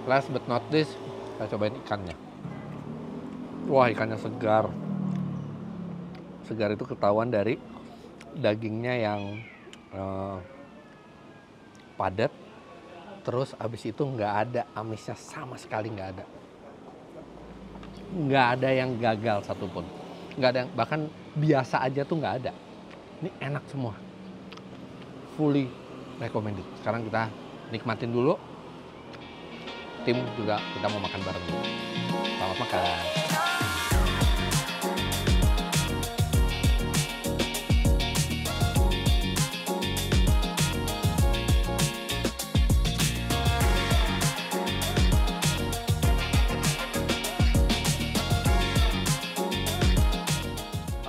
Last but not least, kita cobain ikannya. Wah, ikannya segar. Segar itu ketahuan dari dagingnya yang padat. Terus abis itu nggak ada amisnya sama sekali, nggak ada. Nggak ada yang gagal satupun. Nggak ada yang, bahkan biasa aja tuh nggak ada. Ini enak semua. Fully recommended. Sekarang kita nikmatin dulu. Tim juga kita mau makan bareng. Selamat makan.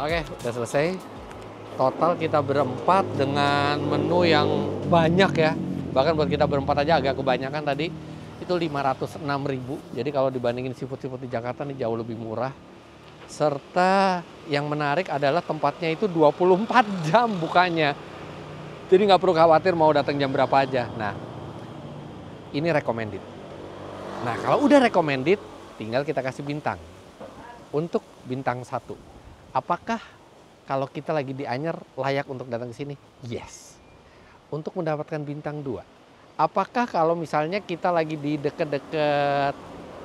Oke, udah selesai. Total kita berempat dengan menu yang banyak ya. Bahkan buat kita berempat aja agak kebanyakan tadi. Itu 506.000. Jadi kalau dibandingin seafood-seafood di Jakarta nih jauh lebih murah. Serta yang menarik adalah tempatnya itu 24 jam bukanya. Jadi nggak perlu khawatir mau datang jam berapa aja. Nah, ini recommended. Nah, kalau udah recommended, tinggal kita kasih bintang. Untuk bintang 1. Apakah kalau kita lagi di Anyer layak untuk datang ke sini? Yes. Untuk mendapatkan bintang 2. Apakah kalau misalnya kita lagi di deket-deket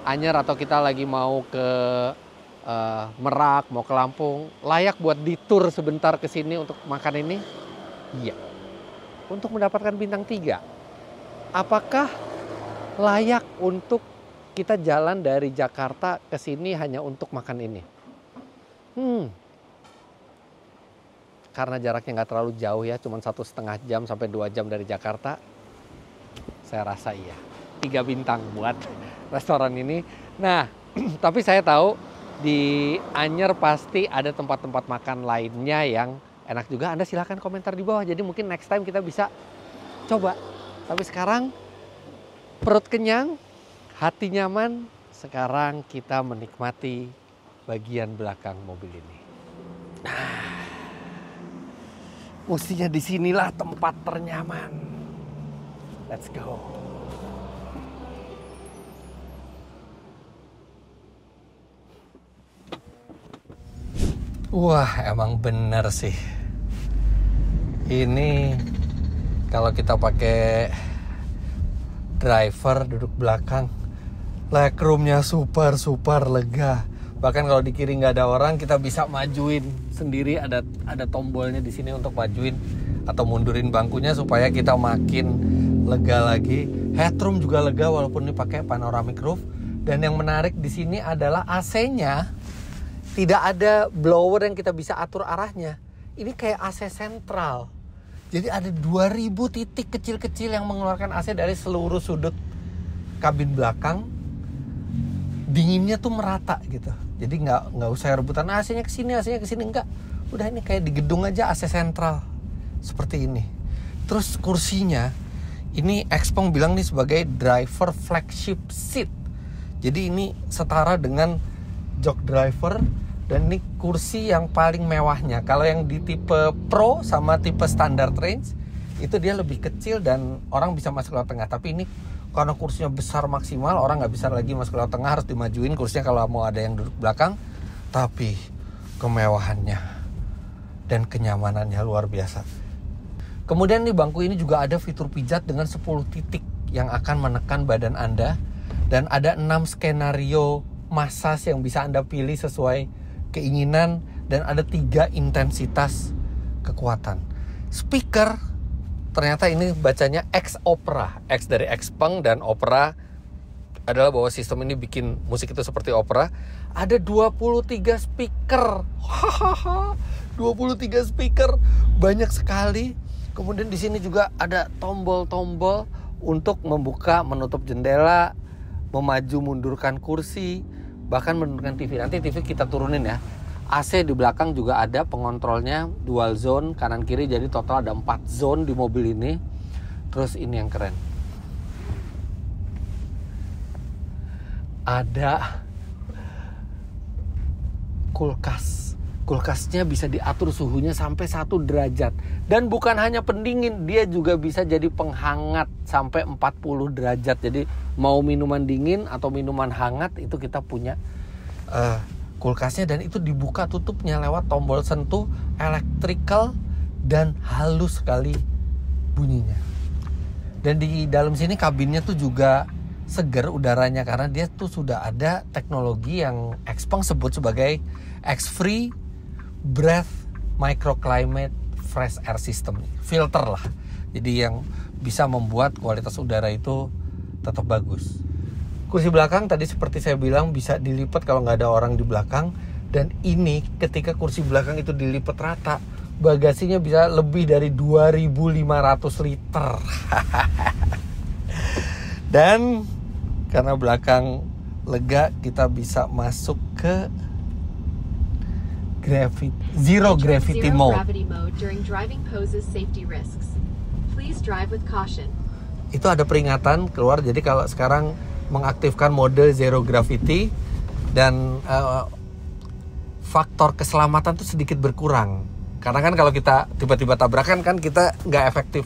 Anyer atau kita lagi mau ke Merak, mau ke Lampung, layak buat ditur sebentar ke sini untuk makan ini? Iya. Untuk mendapatkan bintang 3. Apakah layak untuk kita jalan dari Jakarta ke sini hanya untuk makan ini? Karena jaraknya nggak terlalu jauh ya, cuma 1,5 jam sampai 2 jam dari Jakarta. Saya rasa iya. 3 bintang buat restoran ini. Nah, tapi saya tahu di Anyer pasti ada tempat-tempat makan lainnya yang enak juga. Anda silahkan komentar di bawah. Jadi mungkin next time kita bisa coba. Tapi sekarang perut kenyang, hati nyaman. Sekarang kita menikmati bagian belakang mobil ini. Nah, mestinya disinilah tempat ternyaman. Let's go. Wah, emang bener sih. Ini kalau kita pakai driver duduk belakang, legroomnya super lega. Bahkan kalau di kiri nggak ada orang, kita bisa majuin sendiri. Ada tombolnya di sini untuk majuin atau mundurin bangkunya supaya kita makin lega lagi. Headroom juga lega walaupun ini pakai panoramic roof. Dan yang menarik di sini adalah AC-nya tidak ada blower yang kita bisa atur arahnya. Ini kayak AC sentral. Jadi ada 2000 titik kecil-kecil yang mengeluarkan AC dari seluruh sudut kabin belakang. Dinginnya tuh merata gitu. Jadi nggak usah rebutan AC-nya kesini enggak. Udah ini kayak di gedung aja AC sentral seperti ini. Terus kursinya ini Xpeng bilang nih sebagai driver flagship seat. Jadi ini setara dengan jok driver dan ini kursi yang paling mewahnya. Kalau yang di tipe Pro sama tipe standard range itu dia lebih kecil dan orang bisa masuk lewat tengah. Tapi ini karena kursinya besar maksimal, orang nggak bisa lagi masuk lewat tengah, harus dimajuin kursinya kalau mau ada yang duduk belakang. Tapi kemewahannya dan kenyamanannya luar biasa. Kemudian di bangku ini juga ada fitur pijat dengan 10 titik yang akan menekan badan Anda. Dan ada 6 skenario massage yang bisa Anda pilih sesuai keinginan. Dan ada 3 intensitas kekuatan. Speaker, ternyata ini bacanya X Opera. X dari Xpeng dan Opera adalah bahwa sistem ini bikin musik itu seperti opera. Ada 23 speaker. 23 speaker, banyak sekali. Kemudian di sini juga ada tombol-tombol untuk membuka, menutup jendela, memaju mundurkan kursi, bahkan menurunkan TV. Nanti TV kita turunin ya. AC di belakang juga ada pengontrolnya, dual zone kanan kiri, jadi total ada 4 zone di mobil ini. Terus ini yang keren, ada Kulkasnya bisa diatur suhunya sampai 1 derajat. Dan bukan hanya pendingin, dia juga bisa jadi penghangat sampai 40 derajat. Jadi mau minuman dingin atau minuman hangat itu kita punya kulkasnya. Dan itu dibuka tutupnya lewat tombol sentuh electrical dan halus sekali bunyinya. Dan di dalam sini kabinnya tuh juga seger udaranya karena dia tuh sudah ada teknologi yang Xpeng sebut sebagai X-Free Breath Microclimate Fresh Air System, filter lah. Jadi yang bisa membuat kualitas udara itu tetap bagus. Kursi belakang tadi seperti saya bilang bisa dilipat kalau nggak ada orang di belakang. Dan ini ketika kursi belakang itu dilipat rata, bagasinya bisa lebih dari 2.500 liter. Dan karena belakang lega, kita bisa masuk ke zero gravity mode. Itu ada peringatan keluar. Jadi kalau sekarang mengaktifkan mode zero gravity dan faktor keselamatan tuh sedikit berkurang. Karena kan kalau kita tiba-tiba tabrakan kan kita nggak efektif,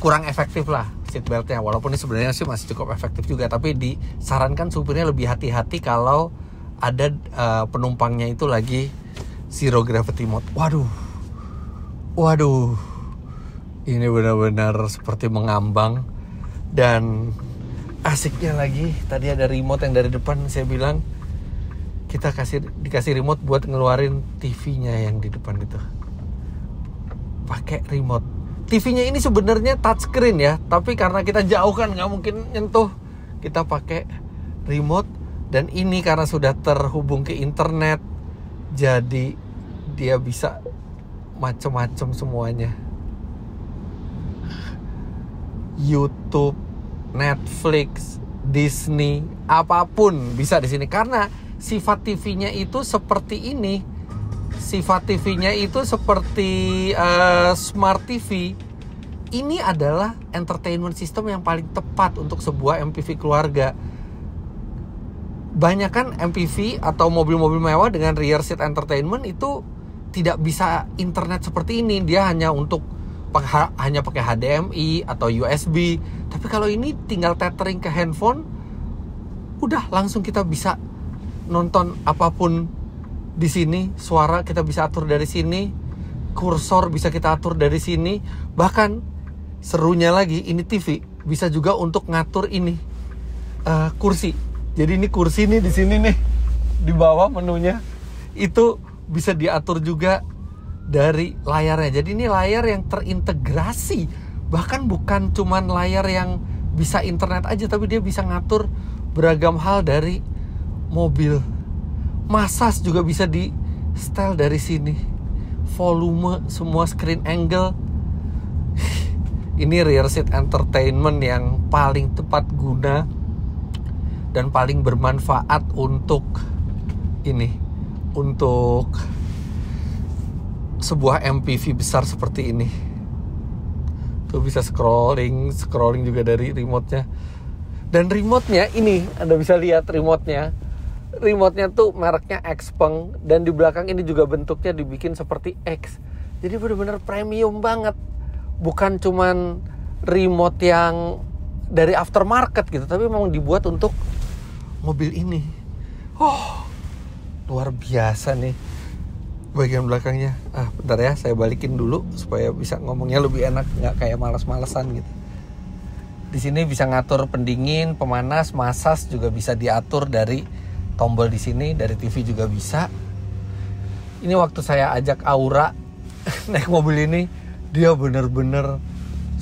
kurang efektif lah seatbeltnya. Walaupun ini sebenarnya sih masih cukup efektif juga, tapi disarankan supirnya lebih hati-hati kalau ada penumpangnya itu lagi zero gravity mode. Waduh, ini benar-benar seperti mengambang. Dan asiknya lagi, tadi ada remote yang dari depan. Saya bilang kita dikasih remote buat ngeluarin TV-nya yang di depan itu. Pakai remote. TV-nya ini sebenarnya touchscreen ya, tapi karena kita jauh kan nggak mungkin nyentuh, kita pakai remote. Dan ini karena sudah terhubung ke internet, jadi dia bisa macam-macam semuanya. YouTube, Netflix, Disney, apapun bisa di sini. Karena sifat TV-nya itu seperti ini. Sifat TV-nya itu seperti Smart TV. Ini adalah entertainment system yang paling tepat untuk sebuah MPV keluarga. Banyak kan MPV atau mobil-mobil mewah dengan rear seat entertainment itu tidak bisa internet seperti ini. Dia hanya pakai HDMI atau USB. Tapi kalau ini tinggal tethering ke handphone, udah langsung kita bisa nonton apapun di sini. Suara kita bisa atur dari sini, kursor bisa kita atur dari sini. Bahkan serunya lagi, ini TV bisa juga untuk ngatur ini kursi. Jadi ini kursi nih di sini nih, di bawah menunya itu bisa diatur juga dari layarnya. Jadi ini layar yang terintegrasi. Bahkan bukan cuman layar yang bisa internet aja, tapi dia bisa ngatur beragam hal dari mobil. Massage juga bisa di setel dari sini. Volume, semua screen angle. Ini rear seat entertainment yang paling tepat guna dan paling bermanfaat untuk sebuah MPV besar seperti ini. Tuh bisa scrolling juga dari remote-nya. Dan remote-nya ini, Anda bisa lihat remote-nya. Remote-nya tuh mereknya Xpeng, dan di belakang ini juga bentuknya dibikin seperti X. Jadi benar-benar premium banget. Bukan cuman remote yang dari aftermarket gitu, tapi memang dibuat untuk mobil ini. Luar biasa nih bagian belakangnya. Bentar ya, saya balikin dulu supaya bisa ngomongnya lebih enak, nggak kayak malas-malesan gitu. Di sini bisa ngatur pendingin, pemanas, massage juga bisa diatur dari tombol di sini, dari TV juga bisa. Ini waktu saya ajak Aura naik mobil ini, dia bener-bener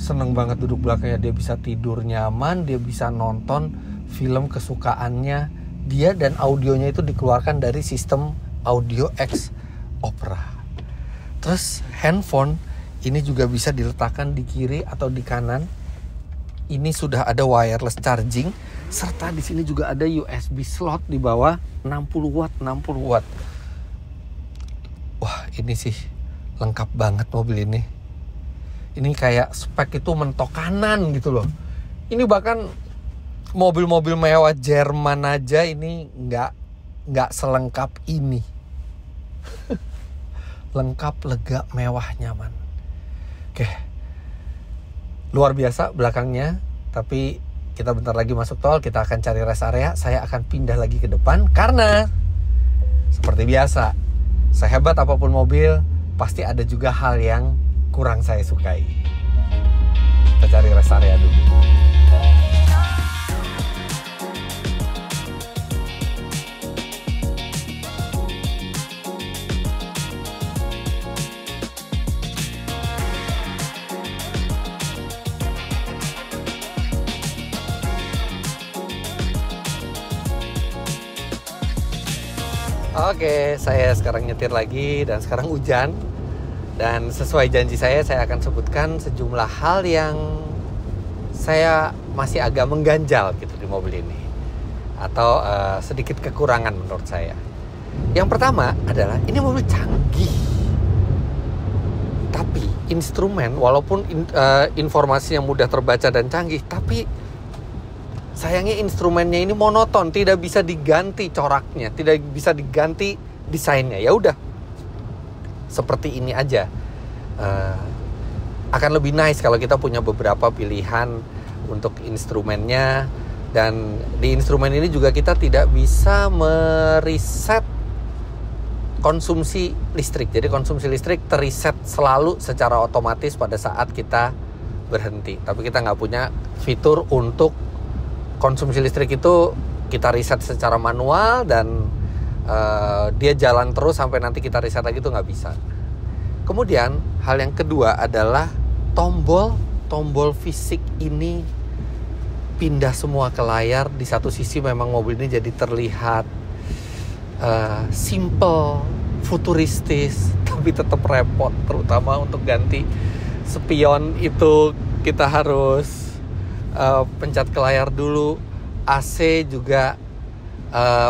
seneng banget duduk belakangnya. Dia bisa tidur nyaman, dia bisa nonton film kesukaannya dia, dan audionya itu dikeluarkan dari sistem audio X Opera. Terus handphone ini juga bisa diletakkan di kiri atau di kanan. Ini sudah ada wireless charging, serta di sini juga ada USB slot di bawah 60 watt. Wah, ini sih lengkap banget mobil ini. Ini kayak spek itu mentok kanan gitu loh. Ini bahkan mobil-mobil mewah Jerman aja ini nggak nggak selengkap ini. Lengkap, lega, mewah, nyaman. Oke, luar biasa belakangnya. Tapi kita bentar lagi masuk tol, kita akan cari rest area. Saya akan pindah lagi ke depan karena seperti biasa, sehebat apapun mobil, pasti ada juga hal yang kurang saya sukai. Kita cari rest area dulu. Oke, saya sekarang nyetir lagi dan sekarang hujan. Dan sesuai janji saya akan sebutkan sejumlah hal yang saya masih agak mengganjal gitu di mobil ini. Atau sedikit kekurangan menurut saya. Yang pertama adalah ini mobil canggih. Tapi instrumen, walaupun informasi yang mudah terbaca dan canggih, tapi sayangnya instrumennya ini monoton, tidak bisa diganti coraknya, tidak bisa diganti desainnya. Ya udah, seperti ini aja. Akan lebih nice kalau kita punya beberapa pilihan untuk instrumennya. Dan di instrumen ini juga kita tidak bisa mereset konsumsi listrik. Jadi konsumsi listrik terreset selalu secara otomatis pada saat kita berhenti. Tapi kita nggak punya fitur untuk konsumsi listrik itu kita reset secara manual dan dia jalan terus sampai nanti kita reset lagi, itu nggak bisa. Kemudian hal yang kedua adalah tombol fisik ini pindah semua ke layar. Di satu sisi memang mobil ini jadi terlihat simple, futuristis, tapi tetap repot, terutama untuk ganti spion itu kita harus pencet ke layar dulu. AC juga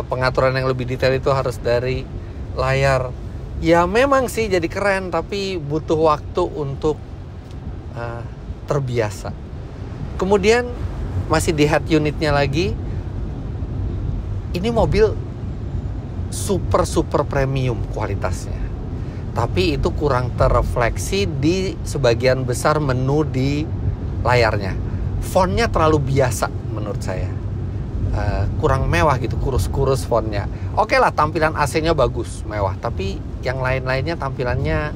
pengaturan yang lebih detail itu harus dari layar. Ya memang sih jadi keren, tapi butuh waktu untuk terbiasa. Kemudian masih di head unitnya lagi, ini mobil super premium kualitasnya, tapi itu kurang terrefleksi di sebagian besar menu di layarnya. Fontnya terlalu biasa menurut saya, kurang mewah gitu, kurus-kurus fontnya. Oke lah, tampilan AC-nya bagus, mewah, tapi yang lain-lainnya tampilannya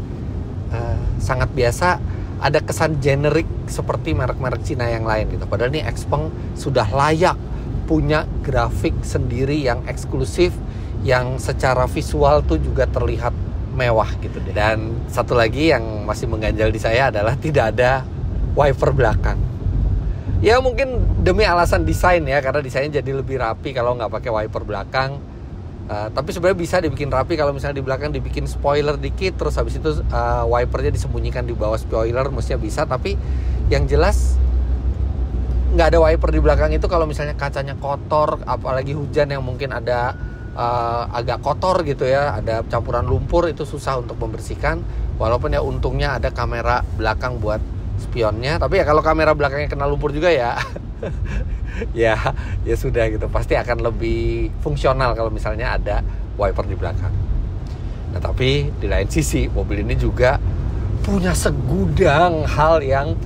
sangat biasa. Ada kesan generik seperti merek-merek Cina yang lain gitu. Padahal ini Xpeng sudah layak punya grafik sendiri yang eksklusif, yang secara visual tuh juga terlihat mewah gitu deh. Dan satu lagi yang masih mengganjal di saya adalah tidak ada wiper belakang. Ya mungkin demi alasan desain ya, karena desainnya jadi lebih rapi kalau nggak pakai wiper belakang. Tapi sebenarnya bisa dibikin rapi kalau misalnya di belakang dibikin spoiler dikit, terus habis itu wipernya disembunyikan di bawah spoiler, mestinya bisa. Tapi yang jelas nggak ada wiper di belakang itu kalau misalnya kacanya kotor, apalagi hujan yang mungkin ada agak kotor gitu ya, ada campuran lumpur, itu susah untuk membersihkan. Walaupun ya untungnya ada kamera belakang buat spionnya, tapi ya kalau kamera belakangnya kena lumpur juga ya ya sudah gitu, pasti akan lebih fungsional kalau misalnya ada wiper di belakang. Nah tapi di lain sisi mobil ini juga punya segudang hal yang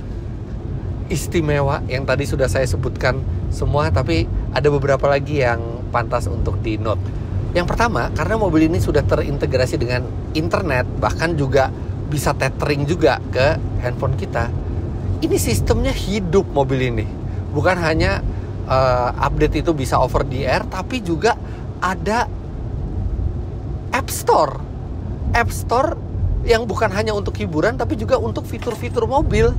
istimewa yang tadi sudah saya sebutkan semua, tapi ada beberapa lagi yang pantas untuk di note. Yang pertama, karena mobil ini sudah terintegrasi dengan internet, bahkan juga bisa tethering juga ke handphone kita. Ini sistemnya hidup mobil ini. Bukan hanya update itu bisa over the air, tapi juga ada App Store. App Store yang bukan hanya untuk hiburan, tapi juga untuk fitur-fitur mobil.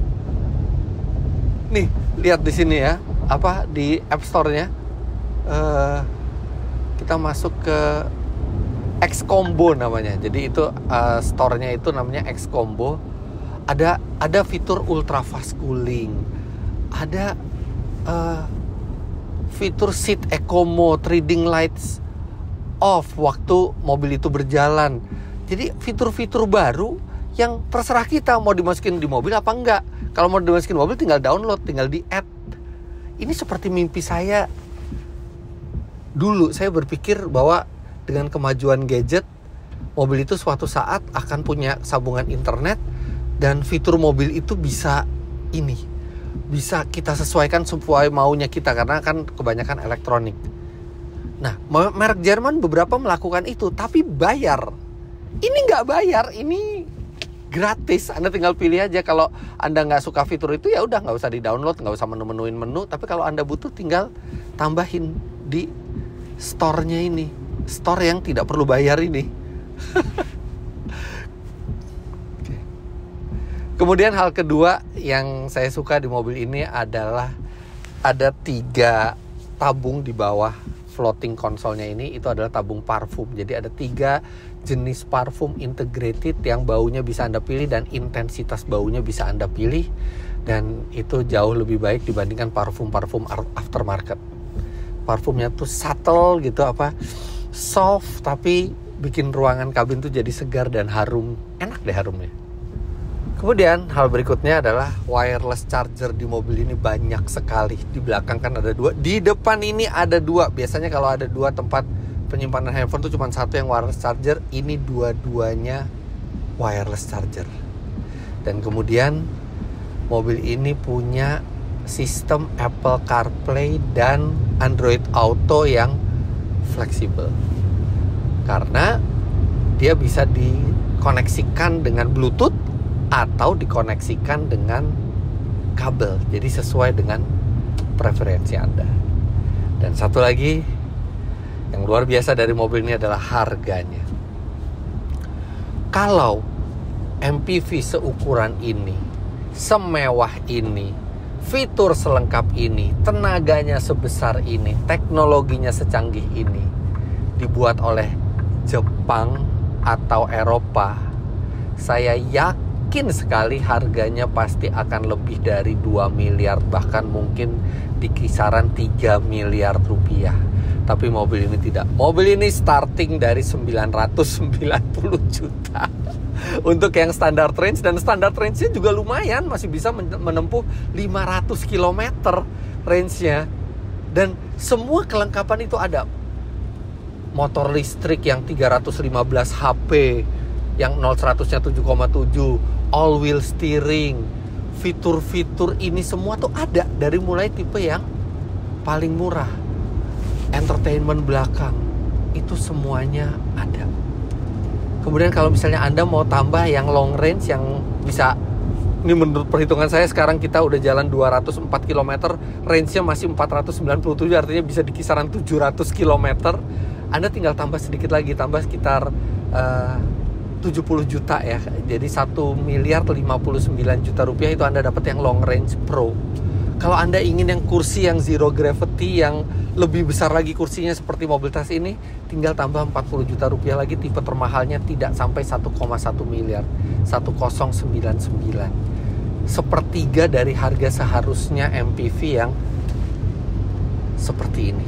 Nih, lihat di sini ya, di App Store-nya. Kita masuk ke Xcombo namanya. Jadi itu store-nya itu namanya Xcombo. Ada fitur ultra fast cooling, ada fitur seat eco mode, reading lights off waktu mobil itu berjalan. Jadi fitur-fitur baru yang terserah kita mau dimasukin di mobil apa enggak. Kalau mau dimasukin mobil tinggal download, tinggal di add. Ini seperti mimpi saya dulu. Saya berpikir bahwa dengan kemajuan gadget, mobil itu suatu saat akan punya sambungan internet, dan fitur mobil itu bisa kita sesuaikan sesuai maunya kita, karena kan kebanyakan elektronik. Nah, merek Jerman beberapa melakukan itu, tapi bayar. Ini nggak bayar, ini gratis. Anda tinggal pilih aja. Kalau Anda nggak suka fitur itu, ya udah nggak usah di-download, nggak usah menu-menuin menu. Tapi kalau Anda butuh, tinggal tambahin di store-nya ini, store yang tidak perlu bayar ini. Kemudian hal kedua yang saya suka di mobil ini adalah ada 3 tabung di bawah floating console-nya ini. Itu adalah tabung parfum. Jadi ada 3 jenis parfum integrated yang baunya bisa Anda pilih dan intensitas baunya bisa Anda pilih, dan itu jauh lebih baik dibandingkan parfum-parfum aftermarket. Parfumnya tuh subtle gitu, soft, tapi bikin ruangan kabin tuh jadi segar dan harum. Enak deh harumnya. Kemudian hal berikutnya adalah wireless charger di mobil ini banyak sekali. Di belakang kan ada 2, di depan ini ada 2. Biasanya kalau ada 2 tempat penyimpanan handphone tuh cuma 1 yang wireless charger. Ini dua-duanya wireless charger. Dan kemudian mobil ini punya sistem Apple CarPlay dan Android Auto yang fleksibel, karena dia bisa dikoneksikan dengan Bluetooth atau dikoneksikan dengan kabel. Jadi sesuai dengan preferensi Anda. Dan satu lagi yang luar biasa dari mobil ini adalah harganya. Kalau MPV seukuran ini, semewah ini, fitur selengkap ini, tenaganya sebesar ini, teknologinya secanggih ini, dibuat oleh Jepang atau Eropa, saya yakin sekali harganya pasti akan lebih dari 2 miliar, bahkan mungkin di kisaran 3 miliar rupiah. Tapi mobil ini tidak. Mobil ini starting dari 990 juta untuk yang standard range, dan standard range-nya juga lumayan, masih bisa menempuh 500 km range-nya. Dan semua kelengkapan itu ada. Motor listrik yang 315 HP, yang 0-100-nya 7,7, all wheel steering, fitur-fitur ini semua tuh ada, dari mulai tipe yang paling murah, entertainment belakang, itu semuanya ada. Kemudian kalau misalnya Anda mau tambah yang long range, yang bisa, ini menurut perhitungan saya sekarang kita udah jalan 204 km, range-nya masih 497, artinya bisa di kisaran 700 km. Anda tinggal tambah sedikit lagi, tambah sekitar 70 juta ya. Jadi 1 miliar 59 juta rupiah itu Anda dapat yang long range pro. Kalau Anda ingin yang kursi yang zero gravity, yang lebih besar lagi kursinya seperti mobil tas ini, tinggal tambah 40 juta rupiah lagi. Tipe termahalnya tidak sampai 1,1 miliar, 1099. Sepertiga dari harga seharusnya MPV yang seperti ini.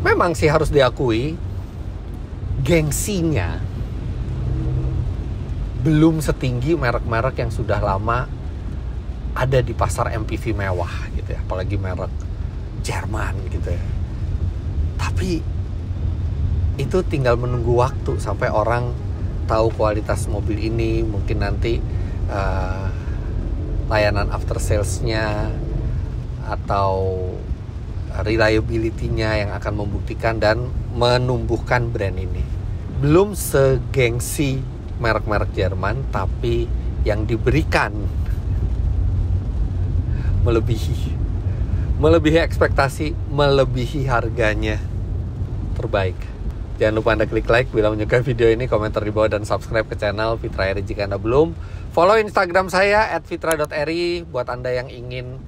Memang sih harus diakui, gengsinya belum setinggi merek-merek yang sudah lama ada di pasar MPV mewah gitu ya, apalagi merek Jerman gitu ya. Tapi itu tinggal menunggu waktu sampai orang tahu kualitas mobil ini. Mungkin nanti layanan after sales-nya atau reliability-nya yang akan membuktikan dan menumbuhkan brand ini. Belum segengsi merek-merek Jerman, tapi yang diberikan melebihi ekspektasi, melebihi harganya, terbaik. Jangan lupa Anda klik like bila menyukai video ini, komentar di bawah, dan subscribe ke channel Fitra Eri jika Anda belum. Follow Instagram saya @fitra.eri. Buat Anda yang ingin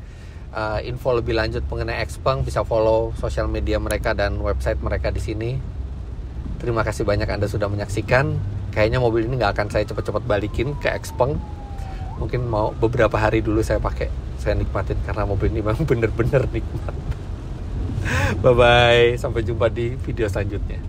info lebih lanjut mengenai Xpeng, bisa follow sosial media mereka dan website mereka di sini. Terima kasih banyak Anda sudah menyaksikan. Kayaknya mobil ini nggak akan saya cepat-cepat balikin ke Xpeng. Mungkin mau beberapa hari dulu saya pakai, saya nikmatin, karena mobil ini memang bener-bener nikmat. Bye-bye, sampai jumpa di video selanjutnya.